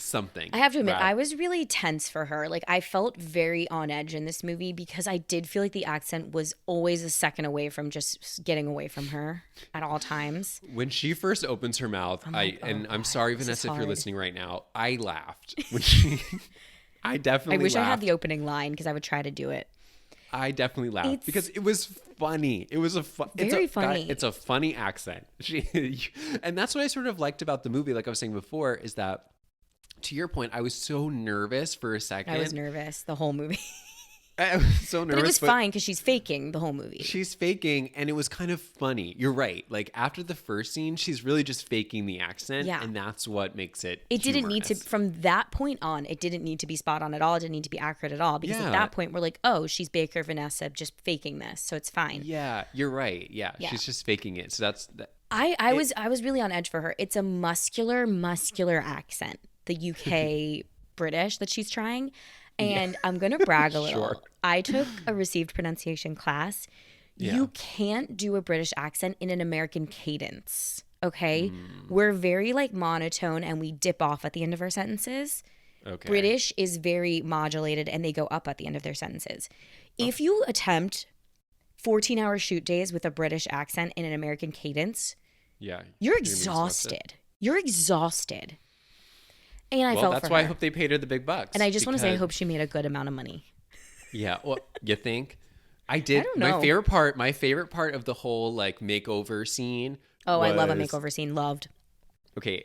B: something.
A: I have to admit,
B: right?
A: I was really tense for her. Like, I felt very on edge in this movie because I did feel like the accent was always a second away from just getting away from her at all times.
B: When she first opens her mouth, I'm sorry, Vanessa, if you're listening right now, I laughed when I definitely
A: I wish
B: laughed.
A: I had the opening line because I would try to do it.
B: I definitely laughed because it was funny. It was
A: very funny.
B: It's a funny accent. And that's what I sort of liked about the movie. Like I was saying before, is that to your point, I was so nervous for a second.
A: I was nervous the whole movie.
B: I was so nervous.
A: But it was fine because she's faking the whole movie.
B: She's faking, and it was kind of funny. You're right. Like after the first scene, she's really just faking the accent, and that's what makes it.
A: It didn't need to. From that point on, it didn't need to be spot on at all. It didn't need to be accurate at all because at that point, we're like, oh, she's Baker Vanessa, just faking this, so it's fine.
B: Yeah, you're right. Yeah, she's just faking it. So that's.
A: I was really on edge for her. It's a muscular accent, the UK British that she's trying. And I'm going to brag a little. Sure. I took a received pronunciation class. Yeah. You can't do a British accent in an American cadence, okay? We're very like monotone and we dip off at the end of our sentences. Okay. British is very modulated and they go up at the end of their sentences. If you attempt 14-hour shoot days with a British accent in an American cadence, you're exhausted. You're exhausted. And I felt for her.
B: That's why I hope they paid her the big bucks.
A: And I just want to say I hope she made a good amount of money.
B: Yeah. Well, you think? I did.
A: I don't know.
B: My favorite part of the whole like makeover scene.
A: Oh, I love a makeover scene. Loved.
B: Okay.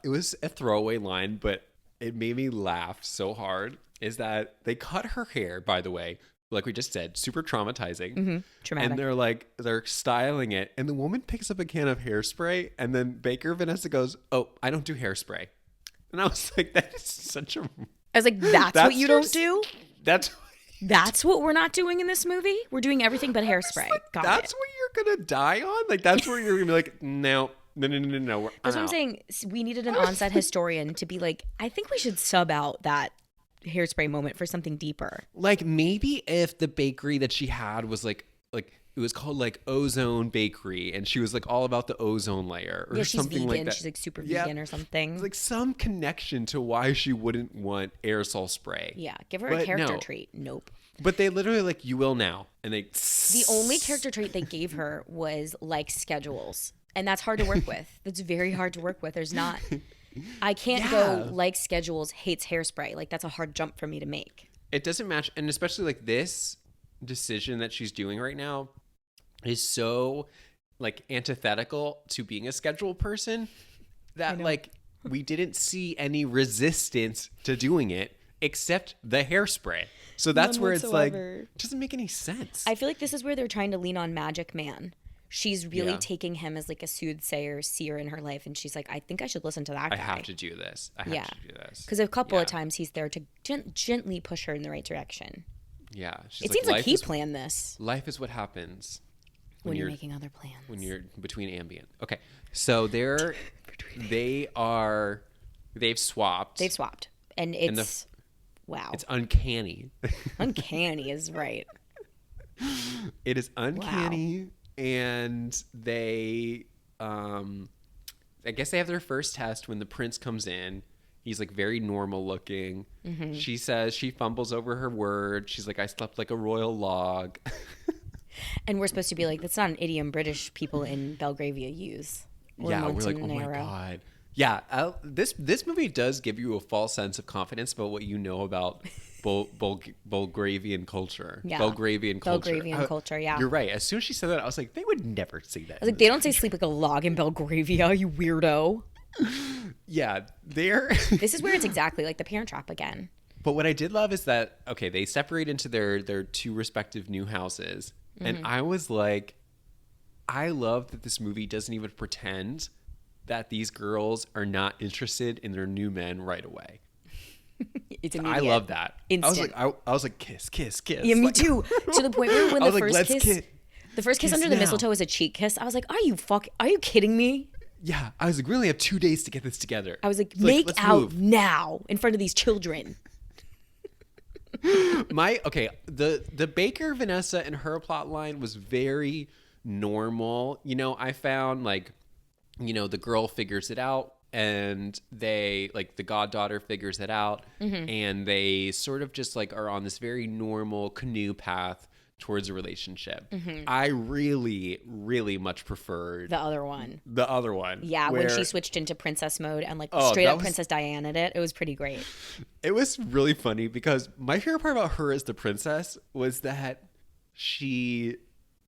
B: It was a throwaway line, but it made me laugh so hard. Is that they cut her hair, by the way, like we just said, super traumatizing.
A: Mm-hmm. Traumatic.
B: And they're styling it. And the woman picks up a can of hairspray. And then Baker Vanessa goes, "Oh, I don't do hairspray." And I was like, that is such a...
A: I was like, that's what you don't do?
B: That's
A: what we're not doing in this movie? We're doing everything but hairspray.
B: Like, that's what you're going to die on? Like, that's where you're going to be like, no.
A: That's what I'm saying. We needed an on-set historian to be like, I think we should sub out that hairspray moment for something deeper.
B: Like, maybe if the bakery that she had was like it was called like Ozone Bakery, and she was like all about the ozone layer or something
A: vegan.
B: like that.
A: She's like super vegan or something.
B: Like some connection to why she wouldn't want aerosol spray.
A: Yeah, give her a character trait. Nope.
B: But they literally like, you will now, and they.
A: The only character trait they gave her was like schedules, and that's hard to work with. That's very hard to work with. There's not. I can't go like schedules hates hairspray. Like that's a hard jump for me to make.
B: It doesn't match, and especially like this decision that she's doing right now is so like antithetical to being a schedule person that like we didn't see any resistance to doing it except the hairspray. So that's where it's like, it doesn't make any sense.
A: I feel like this is where they're trying to lean on Magic Man. She's really taking him as like a soothsayer, seer in her life. And she's like, I think I should listen to that guy.
B: I have to do this. I have to do this.
A: Because a couple of times he's there to gently push her in the right direction.
B: Yeah.
A: It seems like he planned this.
B: Life is what happens.
A: When you're making other plans.
B: When you're between ambient. Okay. So they've swapped.
A: They've swapped. And it's, wow.
B: It's uncanny.
A: Uncanny is right.
B: It is uncanny. Wow. And they, I guess they have their first test when the prince comes in. He's like very normal looking. Mm-hmm. She says, she fumbles over her word. She's like, I slept like a royal log.
A: And we're supposed to be like, that's not an idiom British people in Belgravia use.
B: We're like, oh my God. Yeah, this movie does give you a false sense of confidence about what you know about Belgravian culture.
A: Yeah.
B: Belgravian
A: culture, yeah.
B: You're right. As soon as she said that, I was like, they would never say that.
A: I was like, they don't say sleep like a log in Belgravia, you weirdo.
B: Yeah,
A: This is where it's exactly like the Parent Trap again.
B: But what I did love is that, okay, they separate into their two respective new houses. Mm-hmm. And I was like, I love that this movie doesn't even pretend that these girls are not interested in their new men right away.
A: It's immediate.
B: I love that.
A: Instant.
B: I was like, kiss.
A: Yeah, me too. To the point where when the first kiss under the
B: now.
A: Mistletoe was a cheek kiss, I was like, are you kidding me?
B: Yeah, I was like, we only have 2 days to get this together.
A: I was like, make out now in front of these children.
B: The Baker, Vanessa, and her plot line was very normal. You know, I found like, you know, the girl figures it out and they like the goddaughter figures it out, and they sort of just like are on this very normal canoe path towards a relationship. I really, really much preferred
A: The other one.
B: Yeah,
A: When she switched into princess mode and like
B: Oh,
A: straight
B: that
A: up
B: was-
A: Princess Diana'd it. It was pretty great.
B: It was really funny because my favorite part about her as the princess was that she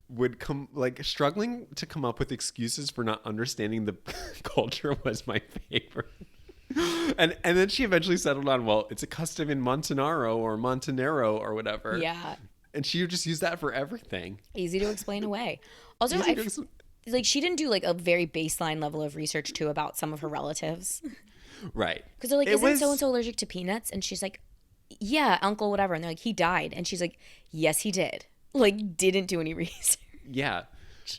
B: would come like struggling to come up with excuses for not understanding the culture was my favorite. And then she eventually settled on, well, it's a custom in Montenegro or whatever.
A: Yeah.
B: And she would just use that for everything.
A: Easy to explain away. Also,
B: Easy to ex-
A: like she didn't do like a very baseline level of research too about some of her relatives.
B: Right.
A: Because they're like,
B: It
A: isn't
B: was-
A: so-and-so allergic to peanuts? And she's like, yeah, uncle, whatever. And they're like, he died. And she's like, yes, he did. Like, didn't do any research.
B: Yeah.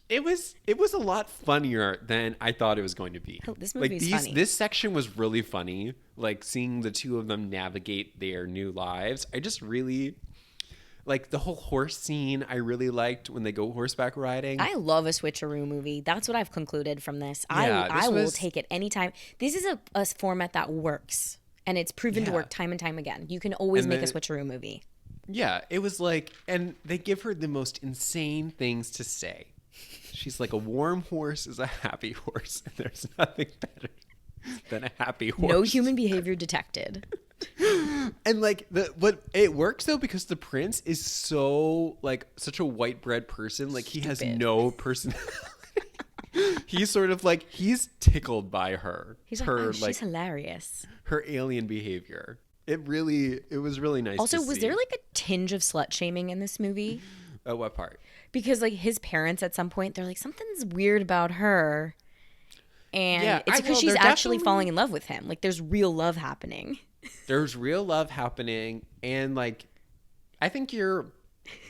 B: It was a lot funnier than I thought it was going to be.
A: Oh, this movie
B: like
A: is funny.
B: This section was really funny. Like seeing the two of them navigate their new lives. I just really like the whole horse scene. I really liked when they go horseback riding.
A: I love a switcheroo movie. That's what I've concluded from this.
B: Yeah,
A: I
B: this
A: will
B: was-
A: take it anytime. This is a format that works. And it's proven to
B: Yeah.
A: work time and time again. You can always
B: And
A: make a
B: then-
A: switcheroo movie.
B: Yeah, it was like, and they give her the most insane things to say. She's like, a warm horse is a happy horse. And there's nothing better than a happy horse.
A: No human behavior detected.
B: And like but it works though because the prince is so like such a white bread person. Like he has
A: Stupid.
B: no personality. He's sort of like he's tickled by her.
A: He's like,
B: her
A: oh, she's hilarious.
B: her alien behavior. It was really nice.
A: Also,
B: to
A: was
B: see.
A: there like a tinge of slut shaming in this movie?
B: What part?
A: Because like his parents at some point, they're like, something's weird about her. And
B: Yeah,
A: it's because
B: well,
A: she's
B: they're
A: actually
B: definitely-
A: falling in love with him. Like there's real love happening.
B: There's real love happening, and like I think you're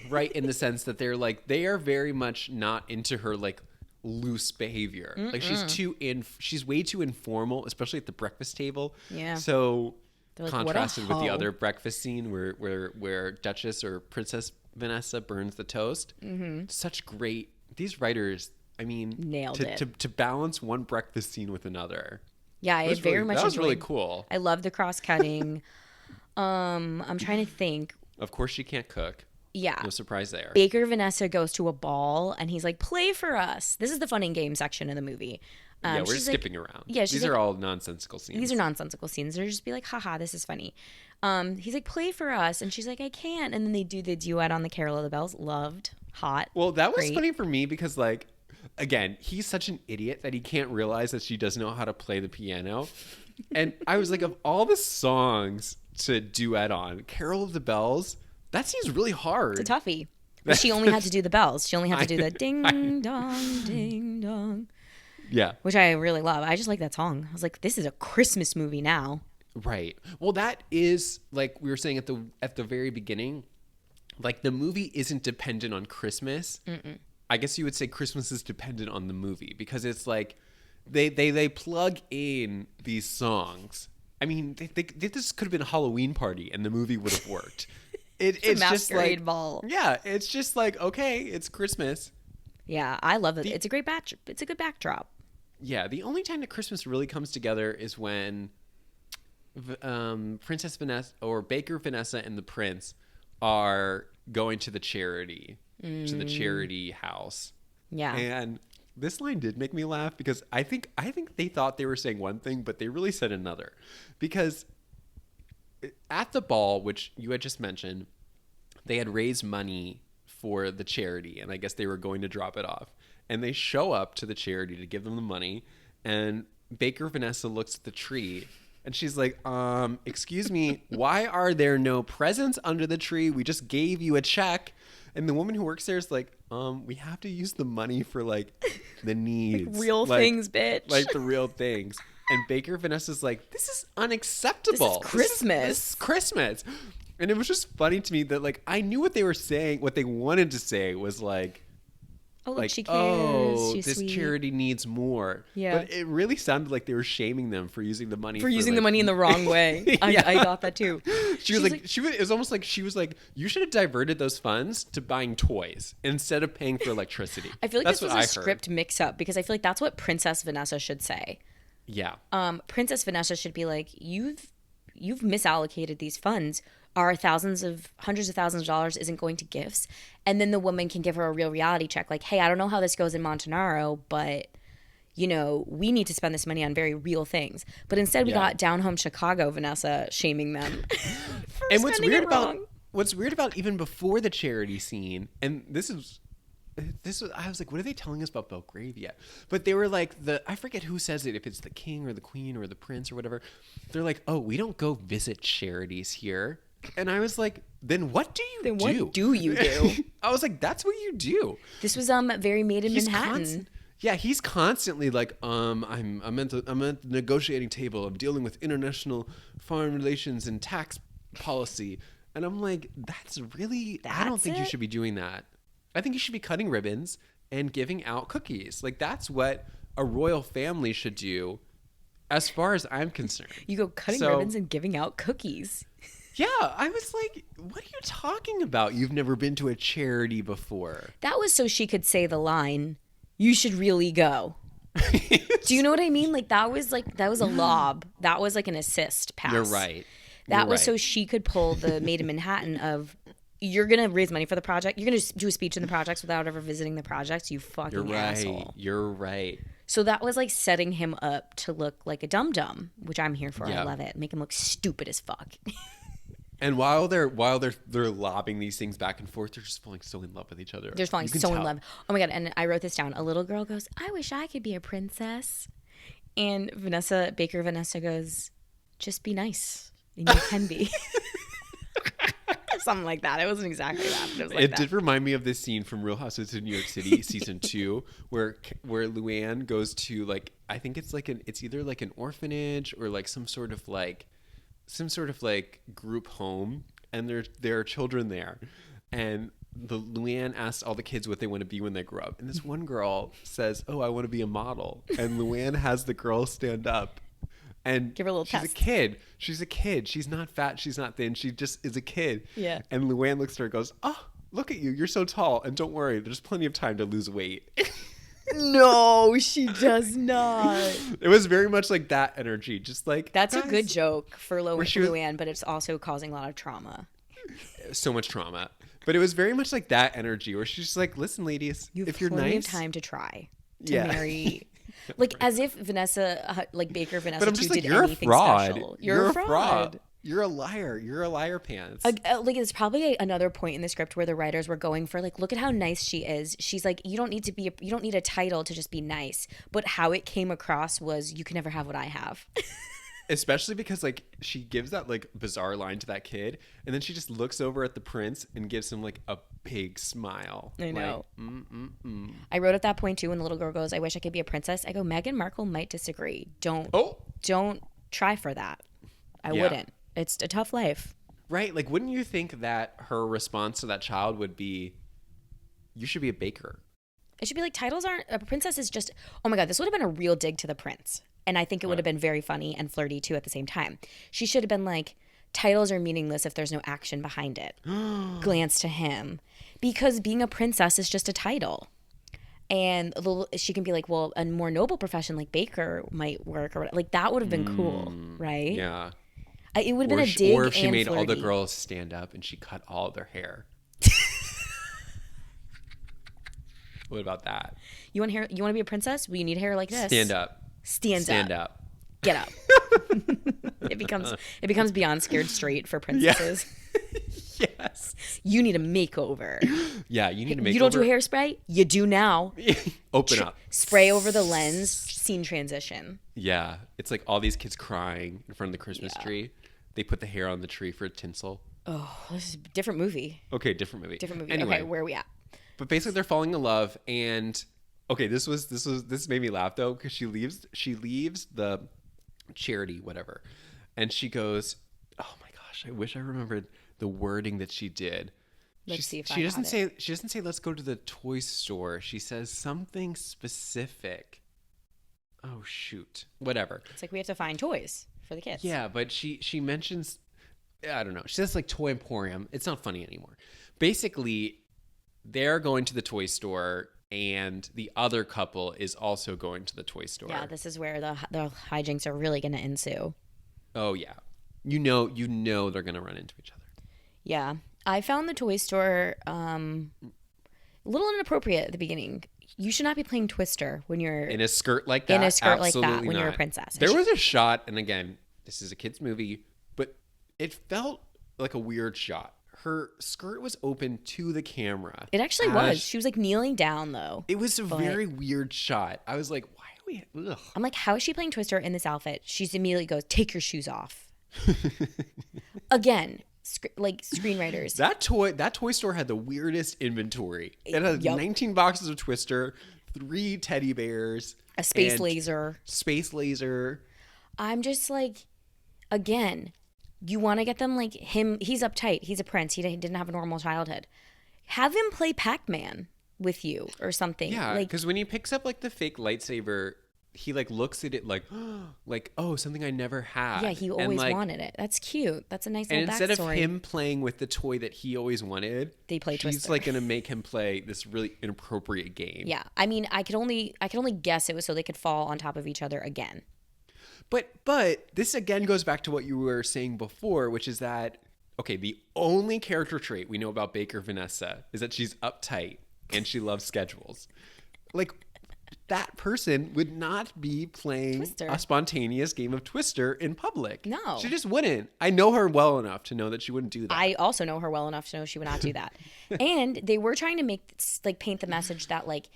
B: right in the sense that they are very much not into her like loose behavior. Like she's way too informal, especially at the breakfast table.
A: Yeah.
B: So
A: They're like, what a
B: contrasted with the
A: hoe.
B: other breakfast scene where Duchess or Princess Vanessa burns the toast. Such great, these writers, I mean,
A: Nailed
B: to,
A: it.
B: to balance one breakfast scene with another.
A: Yeah, I very much
B: that was really
A: enjoyed-
B: cool.
A: I love the cross cutting. I'm trying to think.
B: Of course she can't cook.
A: Yeah.
B: No surprise there.
A: Baker Vanessa goes to a ball and he's like, play for us. This is the fun and game section of the movie.
B: Yeah, we're
A: she's
B: just
A: like-
B: skipping around.
A: Yeah, she's
B: these
A: like-
B: are all nonsensical scenes.
A: These are nonsensical scenes. They're just be like, haha, this is funny. He's like, play for us. And she's like, I can't. And then they do the duet on the Carol of the Bells. Loved. Hot.
B: Well, that was
A: Great.
B: funny for me because, like, again, he's such an idiot that he can't realize that she doesn't know how to play the piano. And I was like, of all the songs to duet on, Carol of the Bells, that seems really hard.
A: It's a toughie. But she only had to do the bells. She only had to do the ding dong, ding dong,
B: Yeah,
A: which I really love. I just like that song. I was like, this is a Christmas movie now.
B: right. Well, that is like we were saying at the very beginning. Like the movie isn't dependent on Christmas. I guess you would say Christmas is dependent on the movie because it's like they plug in these songs. I mean, this could have been a Halloween party and the movie would have worked. It's just
A: masquerade
B: like
A: ball.
B: Yeah, it's just like okay, it's Christmas.
A: Yeah, I love it. It's a great it's a good backdrop.
B: Yeah, the only time that Christmas really comes together is when Princess Vanessa or Baker Vanessa and the Prince are going to the charity house.
A: Yeah.
B: And this line did make me laugh because I think they thought they were saying one thing, but they really said another. Because at the ball, which you had just mentioned, they had raised money for the charity, and I guess they were going to drop it off. And they show up to the charity to give them the money, and Baker Vanessa looks at the tree, and she's like, excuse me, why are there no presents under the tree? We just gave you a check. And the woman who works there is like, we have to use the money for like the needs.
A: Real things, bitch.
B: Like the real things. And Baker Vanessa's like, this is unacceptable.
A: Christmas.
B: This is Christmas. And it was just funny to me that like I knew what they were saying. What they wanted to say was like,
A: Oh, look,
B: like,
A: she cares.
B: oh,
A: She's
B: this
A: sweet.
B: charity needs more.
A: Yeah.
B: But it really sounded like they were shaming them for using the money.
A: For using
B: like,
A: the money in the wrong way.
B: Yeah.
A: I got that too.
B: She was like, it was almost like she was like, you should have diverted those funds to buying toys instead of paying for electricity.
A: I feel like
B: That's
A: this was
B: what
A: a script mix up because I feel like that's what Princess Vanessa should say.
B: Yeah.
A: Princess Vanessa should be like, you've misallocated these funds. Our hundreds of thousands of dollars isn't going to gifts. And then the woman can give her a real reality check. Like, hey, I don't know how this goes in Montanaro, but, we need to spend this money on very real things. But instead we got down home Chicago Vanessa shaming them.
B: And what's weird about even before the charity scene, and this was, I was like, what are they telling us about Belgravia? But they were like, I forget who says it, if it's the king or the queen or the prince or whatever. They're like, oh, we don't go visit charities here. And I was like, then what do you do?
A: What do you do?
B: I was like, that's what you do.
A: This was very made in Manhattan.
B: He's constantly like, I'm at the negotiating table. I'm dealing with international foreign relations and tax policy. And I'm like, I don't think you should be doing that. I think you should be cutting ribbons and giving out cookies. Like, that's what a royal family should do, as far as I'm concerned.
A: You go cutting ribbons and giving out cookies.
B: Yeah, I was like, what are you talking about? You've never been to a charity before.
A: That was so she could say the line, you should really go. Do you know what I mean? Like, that was a lob. That was like an assist pass.
B: You're right.
A: That was so she could pull the Made in Manhattan of, you're going to raise money for the project. You're going to do a speech in the projects without ever visiting the projects. You fucking asshole.
B: You're right.
A: So that was like setting him up to look like a dum-dum, which I'm here for. Yeah. I love it. Make him look stupid as fuck.
B: And while they're lobbing these things back and forth, they're just falling so in love with each other.
A: They're falling so in love. Oh my God. And I wrote this down. A little girl goes, I wish I could be a princess. And Baker Vanessa goes, just be nice. And you can be. Something like that. It wasn't exactly that, but it was like that.
B: Did remind me of this scene from Real Housewives of New York City season 2, where Luann goes to, like, I think it's like it's either like an orphanage or like some sort of like group home, and there are children there, and Luann asks all the kids what they want to be when they grow up, and this one girl says, "Oh, I want to be a model," and Luann has the girl stand up. And
A: give her a little
B: she's
A: test.
B: She's a kid. She's not fat. She's not thin. She just is a kid.
A: Yeah.
B: And Luann looks at her and goes, oh, look at you. You're so tall. And don't worry. There's plenty of time to lose weight.
A: No, she does not.
B: It was very much like that energy. Just like,
A: that's guys, a good joke for Luann, but it's also causing a lot of trauma.
B: So much trauma. But it was very much like that energy where she's just like, listen, ladies, if you're nice. You have
A: plenty of time to try to marry... Like, as if Baker Vanessa
B: but I'm just
A: did
B: you're
A: anything
B: a fraud.
A: Special. You're a fraud.
B: You're a liar. You're a liar pants.
A: It's probably another point in the script where the writers were going for, like, look at how nice she is. She's like, you don't need a title to just be nice. But how it came across was, you can never have what I have.
B: Especially because, like, she gives that, like, bizarre line to that kid, and then she just looks over at the prince and gives him, like, a big smile.
A: I know.
B: Like,
A: I wrote at that point, too, when the little girl goes, I wish I could be a princess. I go, Meghan Markle might disagree. Don't try for that. I wouldn't. It's a tough life.
B: Right. Like, wouldn't you think that her response to that child would be, you should be a baker?
A: It should be like, titles aren't, a princess is just, oh my God, this would have been a real dig to the prince. And I think it would have been very funny and flirty too at the same time. She should have been like, titles are meaningless if there's no action behind it. Glance to him. Because being a princess is just a title. And she can be like, well, a more noble profession like baker might work. Or like, that would have been cool, right?
B: Yeah.
A: It would have been a dig
B: or if she
A: and
B: made
A: flirty.
B: All the girls stand up and she cut all of their hair. What about that?
A: You want hair? You want to be a princess? Well, you need hair like this.
B: Stand up.
A: Stand up. Get up. It becomes beyond scared straight for princesses.
B: Yeah. Yes.
A: You need a makeover.
B: Yeah, you need a makeover.
A: You don't do hairspray? You do now.
B: Open up.
A: Spray over the lens. Scene transition.
B: Yeah. It's like all these kids crying in front of the Christmas tree. They put the hair on the tree for tinsel.
A: Oh, this is a different movie.
B: Okay, different movie.
A: Anyway, okay, where are we at?
B: But basically they're falling in love, and okay, this made me laugh though, because she leaves the charity, whatever. And she goes, oh my gosh, I wish I remembered the wording that she did. She doesn't say let's go to the toy store. She says something specific. Oh shoot. Whatever.
A: It's like we have to find toys for the kids.
B: Yeah, but she mentions, I don't know. She says like Toy Emporium. It's not funny anymore. Basically, they're going to the toy store and the other couple is also going to the toy store.
A: Yeah, this is where the hijinks are really going to ensue.
B: Oh yeah, you know they're gonna run into each other.
A: Yeah, I found the toy store a little inappropriate at the beginning. You should not be playing Twister when you're
B: In a skirt like that.
A: in a skirt like
B: Absolutely
A: that when
B: not.
A: you're a princess.
B: There was a shot, and again, this is a kid's movie, but it felt like a weird shot. Her skirt was open to the camera.
A: It actually was. She was like kneeling down though.
B: It was a very weird shot. I was like, why are we? Ugh.
A: I'm like, how is she playing Twister in this outfit? She immediately goes, "Take your shoes off." Again, like screenwriters.
B: That toy store had the weirdest inventory. It had 19 boxes of Twister, 3 teddy bears,
A: A space laser.
B: Space laser.
A: I'm just like, again, you want to get them like him. He's uptight. He's a prince. He didn't have a normal childhood. Have him play Pac-Man with you or something.
B: Yeah, because when he picks up like the fake lightsaber, he like looks at it like, like, oh, something I never had.
A: Yeah, he always wanted it. That's cute. That's a nice little backstory.
B: And instead of him playing with the toy that he always wanted,
A: they play Twister.
B: She's like gonna make him play this really inappropriate game.
A: Yeah, I mean, I could only guess it was so they could fall on top of each other again.
B: But this again goes back to what you were saying before, which is that, okay, the only character trait we know about Baker Vanessa is that she's uptight and she loves schedules. Like, that person would not be playing
A: Twister.
B: A spontaneous game of Twister in public.
A: No.
B: She just wouldn't. I know her well enough to know that she wouldn't do that.
A: I also know her well enough to know she would not do that. And they were trying to paint the message that like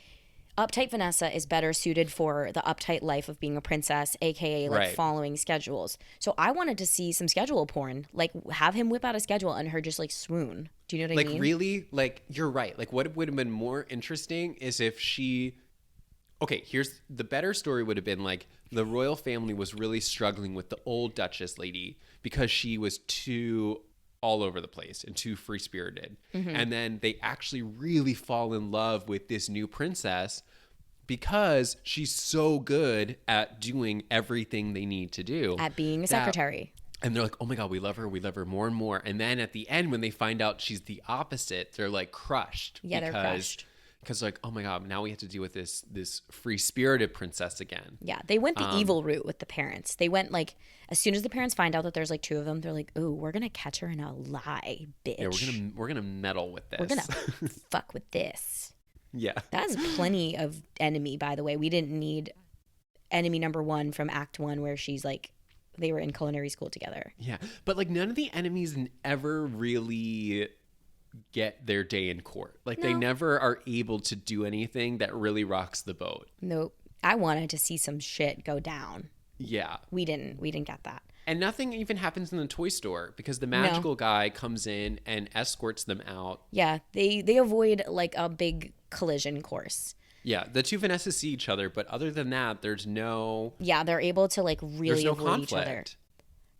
A: uptight Vanessa is better suited for the uptight life of being a princess, aka like following schedules. So I wanted to see some schedule porn, like have him whip out a schedule and her just like swoon. Do you know what I mean?
B: Like really, like you're right. Like what would have been more interesting is if she. Okay, here's the better story would have been like the royal family was really struggling with the old Duchess lady because she was too all over the place and too free-spirited. Mm-hmm. And then they actually really fall in love with this new princess because she's so good at doing everything they need to do.
A: At being a secretary.
B: And they're like, oh my God, we love her more and more. And then at the end, when they find out she's the opposite, they're like crushed.
A: Yeah, they're crushed.
B: Because like, oh my God, now we have to deal with this free-spirited princess again.
A: Yeah, they went the evil route with the parents. They went like, as soon as the parents find out that there's like 2 of them, they're like, ooh, we're going to catch her in a lie, bitch.
B: Yeah, we're gonna meddle with this.
A: We're going to fuck with this.
B: Yeah.
A: That's plenty of enemy, by the way. We didn't need enemy number 1 from Act 1 where she's like, they were in culinary school together.
B: Yeah, but like none of the enemies ever really get their day in court. Like they never are able to do anything that really rocks the boat.
A: Nope. I wanted to see some shit go down.
B: Yeah.
A: We didn't get that.
B: And nothing even happens in the toy store because the magical guy comes in and escorts them out.
A: Yeah, they avoid like a big collision course.
B: Yeah, the 2 Vanessas see each other, but other than that, there's no...
A: Yeah, they're able to like really avoid each other.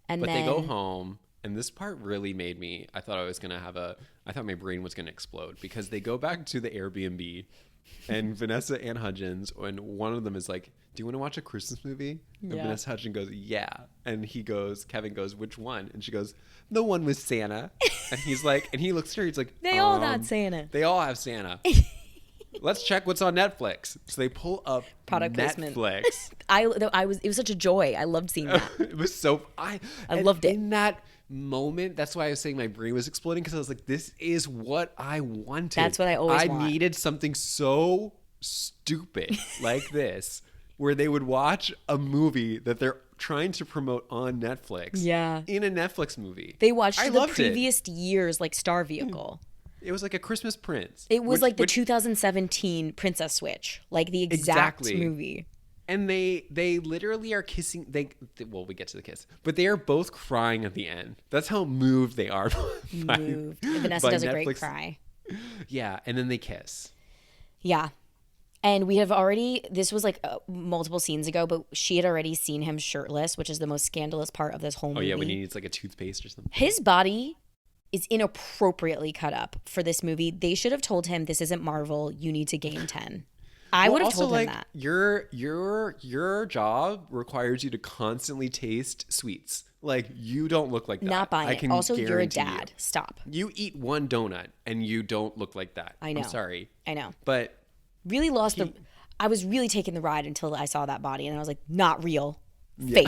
B: But then they go home, and this part really made me... I thought my brain was going to explode because they go back to the Airbnb, and Vanessa Anne Hudgens, and one of them is like, do you want to watch a Christmas movie? And Vanessa Hudgens goes, yeah. And Kevin goes, which one? And she goes, the one with Santa. And he's like, and he looks at her, he's like,
A: they all got Santa.
B: They all have Santa. Let's check what's on Netflix. So they pull up
A: product
B: Netflix.
A: It was such a joy. I loved seeing that.
B: It was so I
A: loved it.
B: In that moment, that's why I was saying my brain was exploding because I was like, this is what I wanted.
A: That's what I always want.
B: I needed something so stupid like this where they would watch a movie that they're trying to promote on Netflix.
A: Yeah.
B: In a Netflix movie.
A: They watched the previous year's like Star Vehicle.
B: It was like a Christmas Prince.
A: It was like the 2017 Princess Switch, like the exact movie.
B: And they literally are kissing. We get to the kiss, but they are both crying at the end. That's how moved they are.
A: Vanessa does a great cry.
B: Yeah, and then they kiss.
A: Yeah, and we have already. This was like multiple scenes ago, but she had already seen him shirtless, which is the most scandalous part of this whole movie.
B: Oh yeah, when he needs like a toothpaste or something.
A: His body is inappropriately cut up for this movie. They should have told him, this isn't Marvel, you need to gain 10. I would have told him that.
B: Your job requires you to constantly taste sweets. Like, you don't look like that.
A: Not buying it. Also, you're a dad. Stop.
B: You eat one donut and you don't look like that.
A: I know.
B: I'm sorry.
A: I know.
B: But
A: Really lost the. I was really taking the ride until I saw that body, and I was like, not real, fake,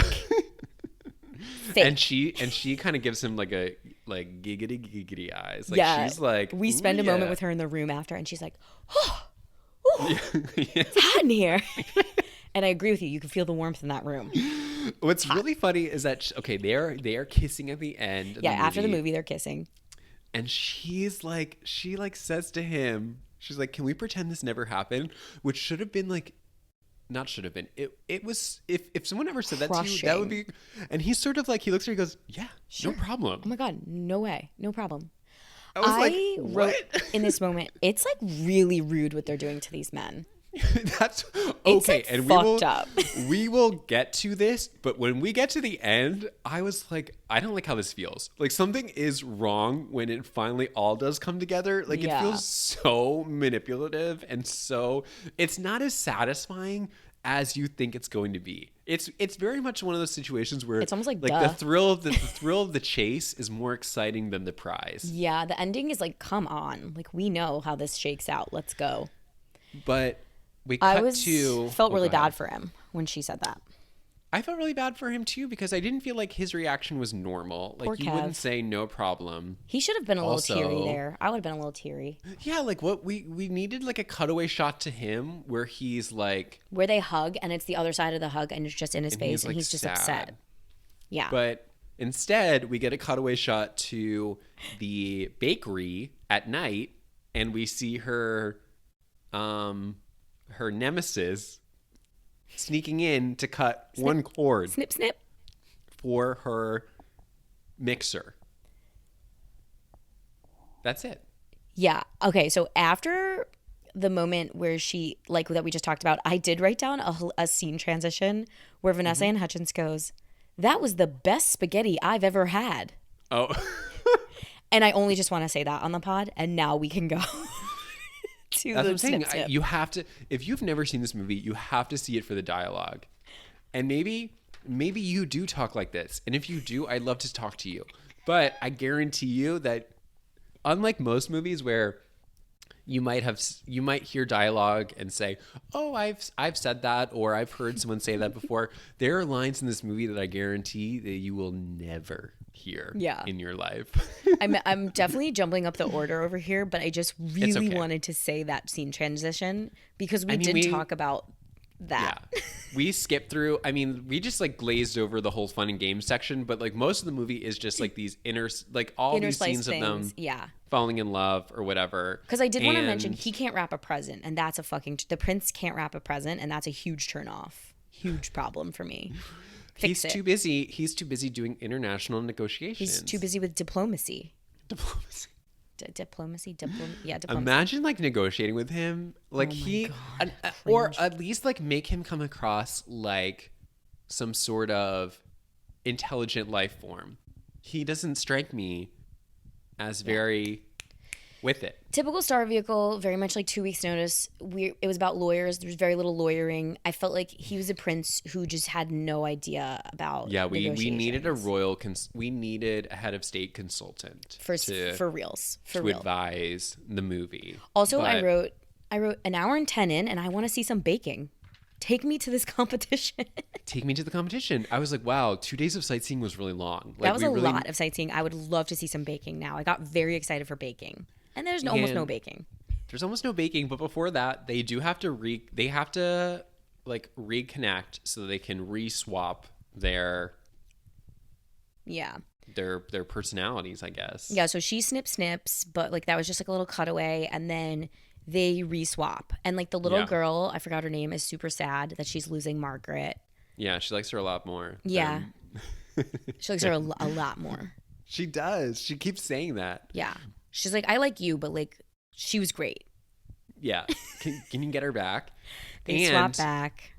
A: fake.
B: And she kind of gives him like giggity eyes. Like
A: Yeah,
B: she's like,
A: we spend a moment with her in the room after, and she's like, oh, ooh, it's hot in here. And I agree with you. You can feel the warmth in that room.
B: What's really funny is that they are kissing at the end.
A: Yeah, after the movie, they're kissing.
B: And she says to him, she's like, "Can we pretend this never happened?" Which should have been like, not should have been. It was if someone ever said that to you, that would be. And he's sort of like, he looks at her, he goes, "Yeah, sure. No problem."
A: Oh my God, no way, no problem.
B: I
A: wrote in this moment, it's like really rude what they're doing to these men.
B: That's okay,
A: it's like
B: and
A: fucked up.
B: We will get to this, but when we get to the end, I was like, I don't like how this feels. Like something is wrong when it finally all does come together. Like it feels so manipulative and so it's not as satisfying as you think it's going to be. It's very much one of those situations where
A: it's almost like
B: the thrill of the chase is more exciting than the prize.
A: Yeah, the ending is like, come on, like we know how this shakes out. Let's go.
B: But we cut
A: felt really bad for him when she said that.
B: I felt really bad for him too because I didn't feel like his reaction was normal. Like he wouldn't say no problem.
A: He should have been a little teary there. I would have been a little teary.
B: Yeah, like what we needed like a cutaway shot to him where he's like,
A: where they hug and it's the other side of the hug and it's just in his face and he's just upset. Yeah.
B: But instead we get a cutaway shot to the bakery at night and we see her nemesis sneaking in to cut one cord.
A: Snip, snip.
B: For her mixer. That's it.
A: Yeah. Okay. So after the moment where she, like that we just talked about, I did write down a scene transition where Vanessa Anne Hudgens goes, "That was the best spaghetti I've ever had."
B: Oh.
A: And I only just want to say that on the pod, and now we can go.
B: That's what I'm saying. You have to, if you've never seen this movie, you have to see it for the dialogue. And maybe you do talk like this. And if you do, I'd love to talk to you. But I guarantee you that unlike most movies where you might hear dialogue and say, "Oh, I've said that," or "I've heard someone say that before." There are lines in this movie that I guarantee that you will never hear in your life.
A: I'm definitely jumping up the order over here, but I just really wanted to say that scene transition because we did talk about that.
B: Yeah. We skipped through, we just like glazed over the whole fun and games section, but like most of the movie is just like these all these scenes of them falling in love or whatever.
A: Because I did want to mention he can't wrap a present, and that's the prince can't wrap a present, and that's a huge turn off. Huge problem for me.
B: He's too busy doing international negotiations.
A: He's too busy with diplomacy. Diplomacy.
B: Imagine like negotiating with him, like or at least like make him come across like some sort of intelligent life form. He doesn't strike me as very with it.
A: Typical Star vehicle, very much like 2 weeks notice. It was about lawyers. There was very little lawyering. I felt like he was a prince who just had no idea about
B: we needed we needed a head of state consultant
A: for reals
B: to advise the movie.
A: Also, I wrote an hour and 10 in, and I want to see some baking. Take me to this competition.
B: Take me to the competition. I was like, wow, 2 days of sightseeing was really long.
A: That was a lot of sightseeing. I would love to see some baking now. I got very excited for baking. And there's almost no baking.
B: There's almost no baking, but before that, they do have to reconnect so that they can re-swap their personalities, I guess.
A: Yeah, so she snips, but like that was just like a little cutaway, and then they re-swap. And like the little girl, I forgot her name, is super sad that she's losing Margaret.
B: Yeah, she likes her a lot more.
A: Yeah. She likes her a lot more.
B: She does. She keeps saying that.
A: Yeah. She's like, I like you, but like, she was great.
B: Yeah. Can you get her back?
A: They swap back.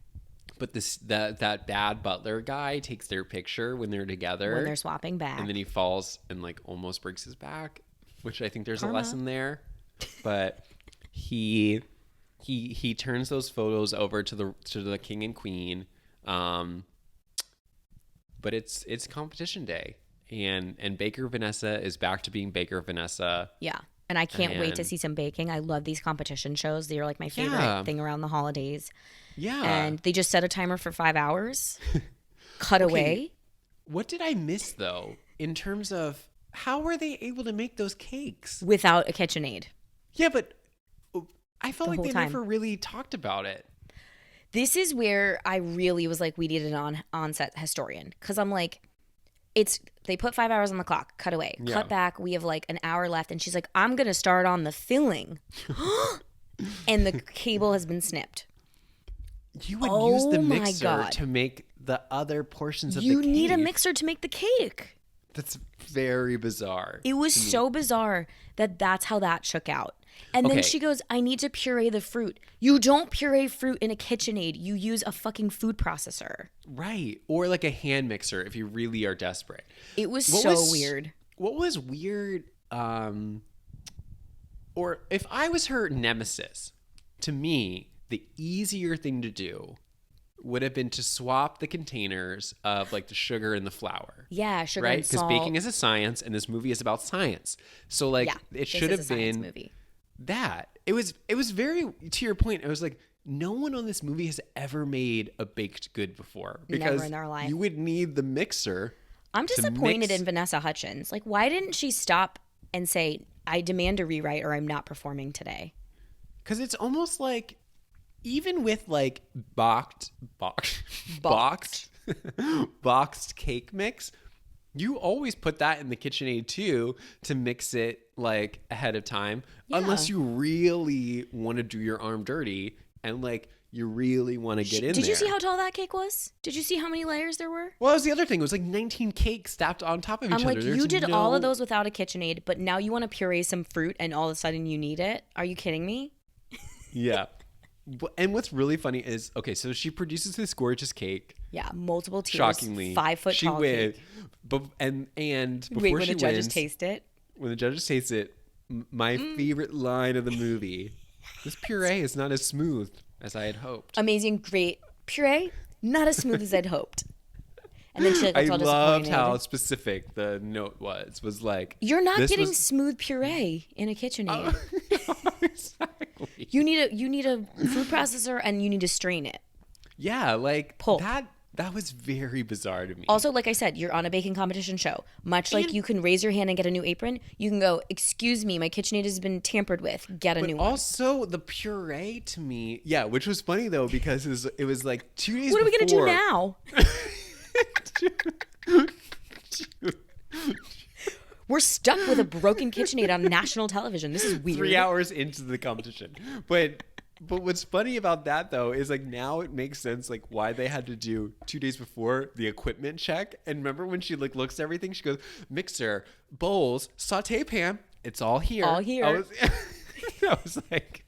B: But that bad butler guy takes their picture when they're together.
A: When they're swapping back.
B: And then he falls and like almost breaks his back, which I think there's a lesson there. But he turns those photos over to the king and queen. But it's competition day. And Baker Vanessa is back to being Baker Vanessa.
A: Yeah. And I can't wait to
B: And
A: see some baking. I love these competition shows. They're like my favorite
B: Yeah.
A: thing around the holidays.
B: yeah.
A: And they just set a timer for 5 hours, cut away.
B: What did I miss though in terms of how were they able to make those cakes?
A: Without a KitchenAid.
B: Yeah, but I felt like
A: whole
B: they
A: time.
B: never really talked about it.
A: This is where I really was like, we needed an on-set historian. Because I'm like, they put 5 hours on the clock, cut away,
B: Yeah.
A: cut back. We have like an hour left. And she's like, I'm going to start on the filling. And the cable has been snipped.
B: You would use the
A: Oh my
B: mixer
A: God.
B: to make the other portions of
A: You
B: the cake.
A: need a mixer to make the cake.
B: That's very bizarre.
A: It was so bizarre that's how that shook out. And then
B: Okay.
A: she goes, I need to puree the fruit. You don't puree fruit in a KitchenAid. You use a fucking food processor.
B: Right. Or like a hand mixer if you really are desperate.
A: It was
B: What
A: so
B: was-
A: weird.
B: What was weird, or if I was her nemesis, to me, the easier thing to do would have been to swap the containers of like the sugar and the flour.
A: Yeah, sugar
B: Right?
A: and
B: Because
A: salt.
B: baking is a science and this movie is about science. So like
A: Yeah,
B: it
A: this
B: should
A: is
B: have
A: a science
B: been
A: movie.
B: that. It was very, to your point, I was like, no one on this movie has ever made a baked good before. Because
A: in their life.
B: you would need the mixer.
A: I'm disappointed
B: mix-
A: in Vanessa Hudgens. Like, why didn't she stop and say, I demand a rewrite or I'm not performing today?
B: Because it's almost like, even with like boxed cake mix, you always put that in the KitchenAid too to mix it like ahead of time, unless you really want to do your arm dirty and like you really want to get in there.
A: Did you see how tall that cake was? Did you see how many layers there were?
B: Well, that was the other thing. It was like 19 cakes stacked on top of each
A: I'm
B: other.
A: like,
B: There's
A: you did
B: no-
A: all of those without a KitchenAid, but now you want to puree some fruit and all of a sudden you need it? Are you kidding me?
B: Yeah. And what's really funny is, okay, so she produces this gorgeous cake.
A: Yeah, multiple tiers.
B: Shockingly,
A: 5 foot
B: she
A: tall
B: wins.
A: cake.
B: But and before
A: Wait, when
B: she
A: the judges
B: wins,
A: taste it?
B: when the judges taste it, my favorite line of the movie: "This puree is not as smooth as I had hoped."
A: Amazing, great puree, not as smooth as I'd hoped. And then she like,
B: I
A: that's all
B: loved
A: disappointed.
B: how specific the note was. Was like,
A: You're not
B: this
A: getting
B: was-
A: smooth puree in a KitchenAid.
B: exactly.
A: You need a food processor and you need to strain it.
B: Yeah, like
A: Pulp.
B: that was very bizarre to me.
A: Also, like I said, you're on a baking competition show. Much like you can raise your hand and get a new apron, you can go, excuse me, my KitchenAid has been tampered with. Get a
B: But
A: new one.
B: also the puree to me, yeah, which was funny though because it was like 2 days.
A: What are we going to do
B: before-
A: now? We're stuck with a broken KitchenAid on national television. This is weird.
B: 3 hours into the competition. But what's funny about that though is like now it makes sense like why they had to do 2 days before the equipment check. And remember when she like looks at everything, she goes, mixer, bowls, saute pan, it's all here.
A: All here.
B: I was like,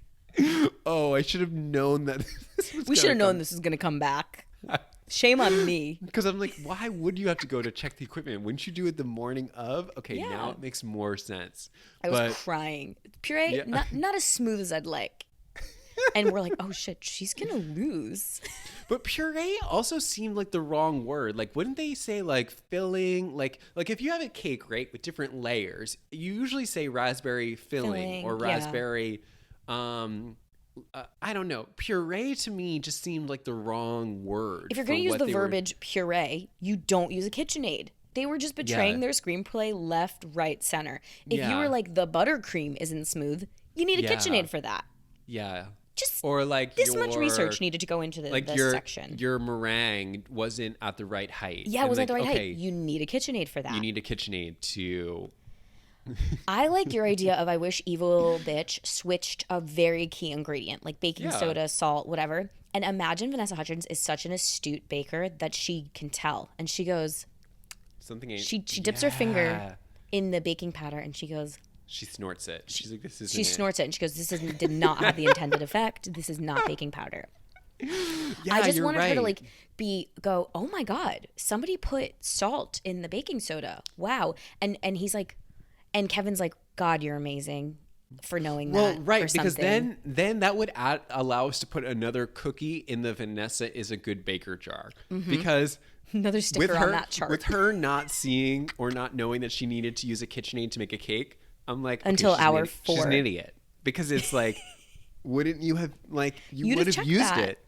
B: oh, I should have known that.
A: We should have known this was going to come back. Shame on me.
B: Because I'm like, why would you have to go to check the equipment? Wouldn't you do it the morning of? Okay,
A: Yeah.
B: now it makes more sense.
A: I was crying. Puree,
B: Yeah.
A: not as smooth as I'd like. And we're like, oh shit, she's going to lose.
B: But puree also seemed like the wrong word. Like, wouldn't they say like filling? Like if you have a cake, right, with different layers, you usually say raspberry filling or
A: yeah.
B: raspberry. I don't know. Puree to me just seemed like the wrong word.
A: If you're
B: for
A: going to use
B: what
A: the
B: they were-
A: verbiage puree, you don't use a KitchenAid. They were just betraying
B: Yeah.
A: their screenplay left, right, center. If you
B: Yeah.
A: were like, the buttercream isn't smooth, you need a
B: Yeah.
A: KitchenAid for that.
B: Yeah.
A: Just
B: Or like
A: this much
B: your-
A: research needed to go into
B: like
A: this
B: your
A: section.
B: your meringue wasn't at the right height.
A: Yeah, it
B: And
A: was
B: like,
A: at the right
B: okay,
A: height. You need a KitchenAid for that.
B: you need a KitchenAid to.
A: I like your idea of I wish evil bitch switched a very key ingredient, like baking
B: Yeah.
A: soda, salt, whatever. And imagine Vanessa Hudgens is such an astute baker that she can tell. And she goes,
B: Something ain't.
A: she dips her finger
B: Yeah.
A: in the baking powder and she goes,
B: She snorts it. She's like, this is.
A: she snorts it and she goes, did not have the intended effect. This is not baking powder.
B: Yeah,
A: I just
B: you're
A: wanted
B: right.
A: her to like go, oh my God, somebody put salt in the baking soda. Wow. And he's like, and Kevin's like, God, you're amazing for knowing that.
B: Well, right,
A: or
B: because
A: something.
B: then that would allow us to put another cookie in the Vanessa is a good baker jar. Because
A: Another sticker
B: with her,
A: on that chart.
B: with her not seeing or not knowing that she needed to use a KitchenAid to make a cake, I'm like, okay,
A: Until hour
B: she's an
A: 4.
B: idiot. Because it's like, wouldn't you have, like, you
A: You'd
B: would
A: have
B: have
A: checked
B: used
A: that.
B: it.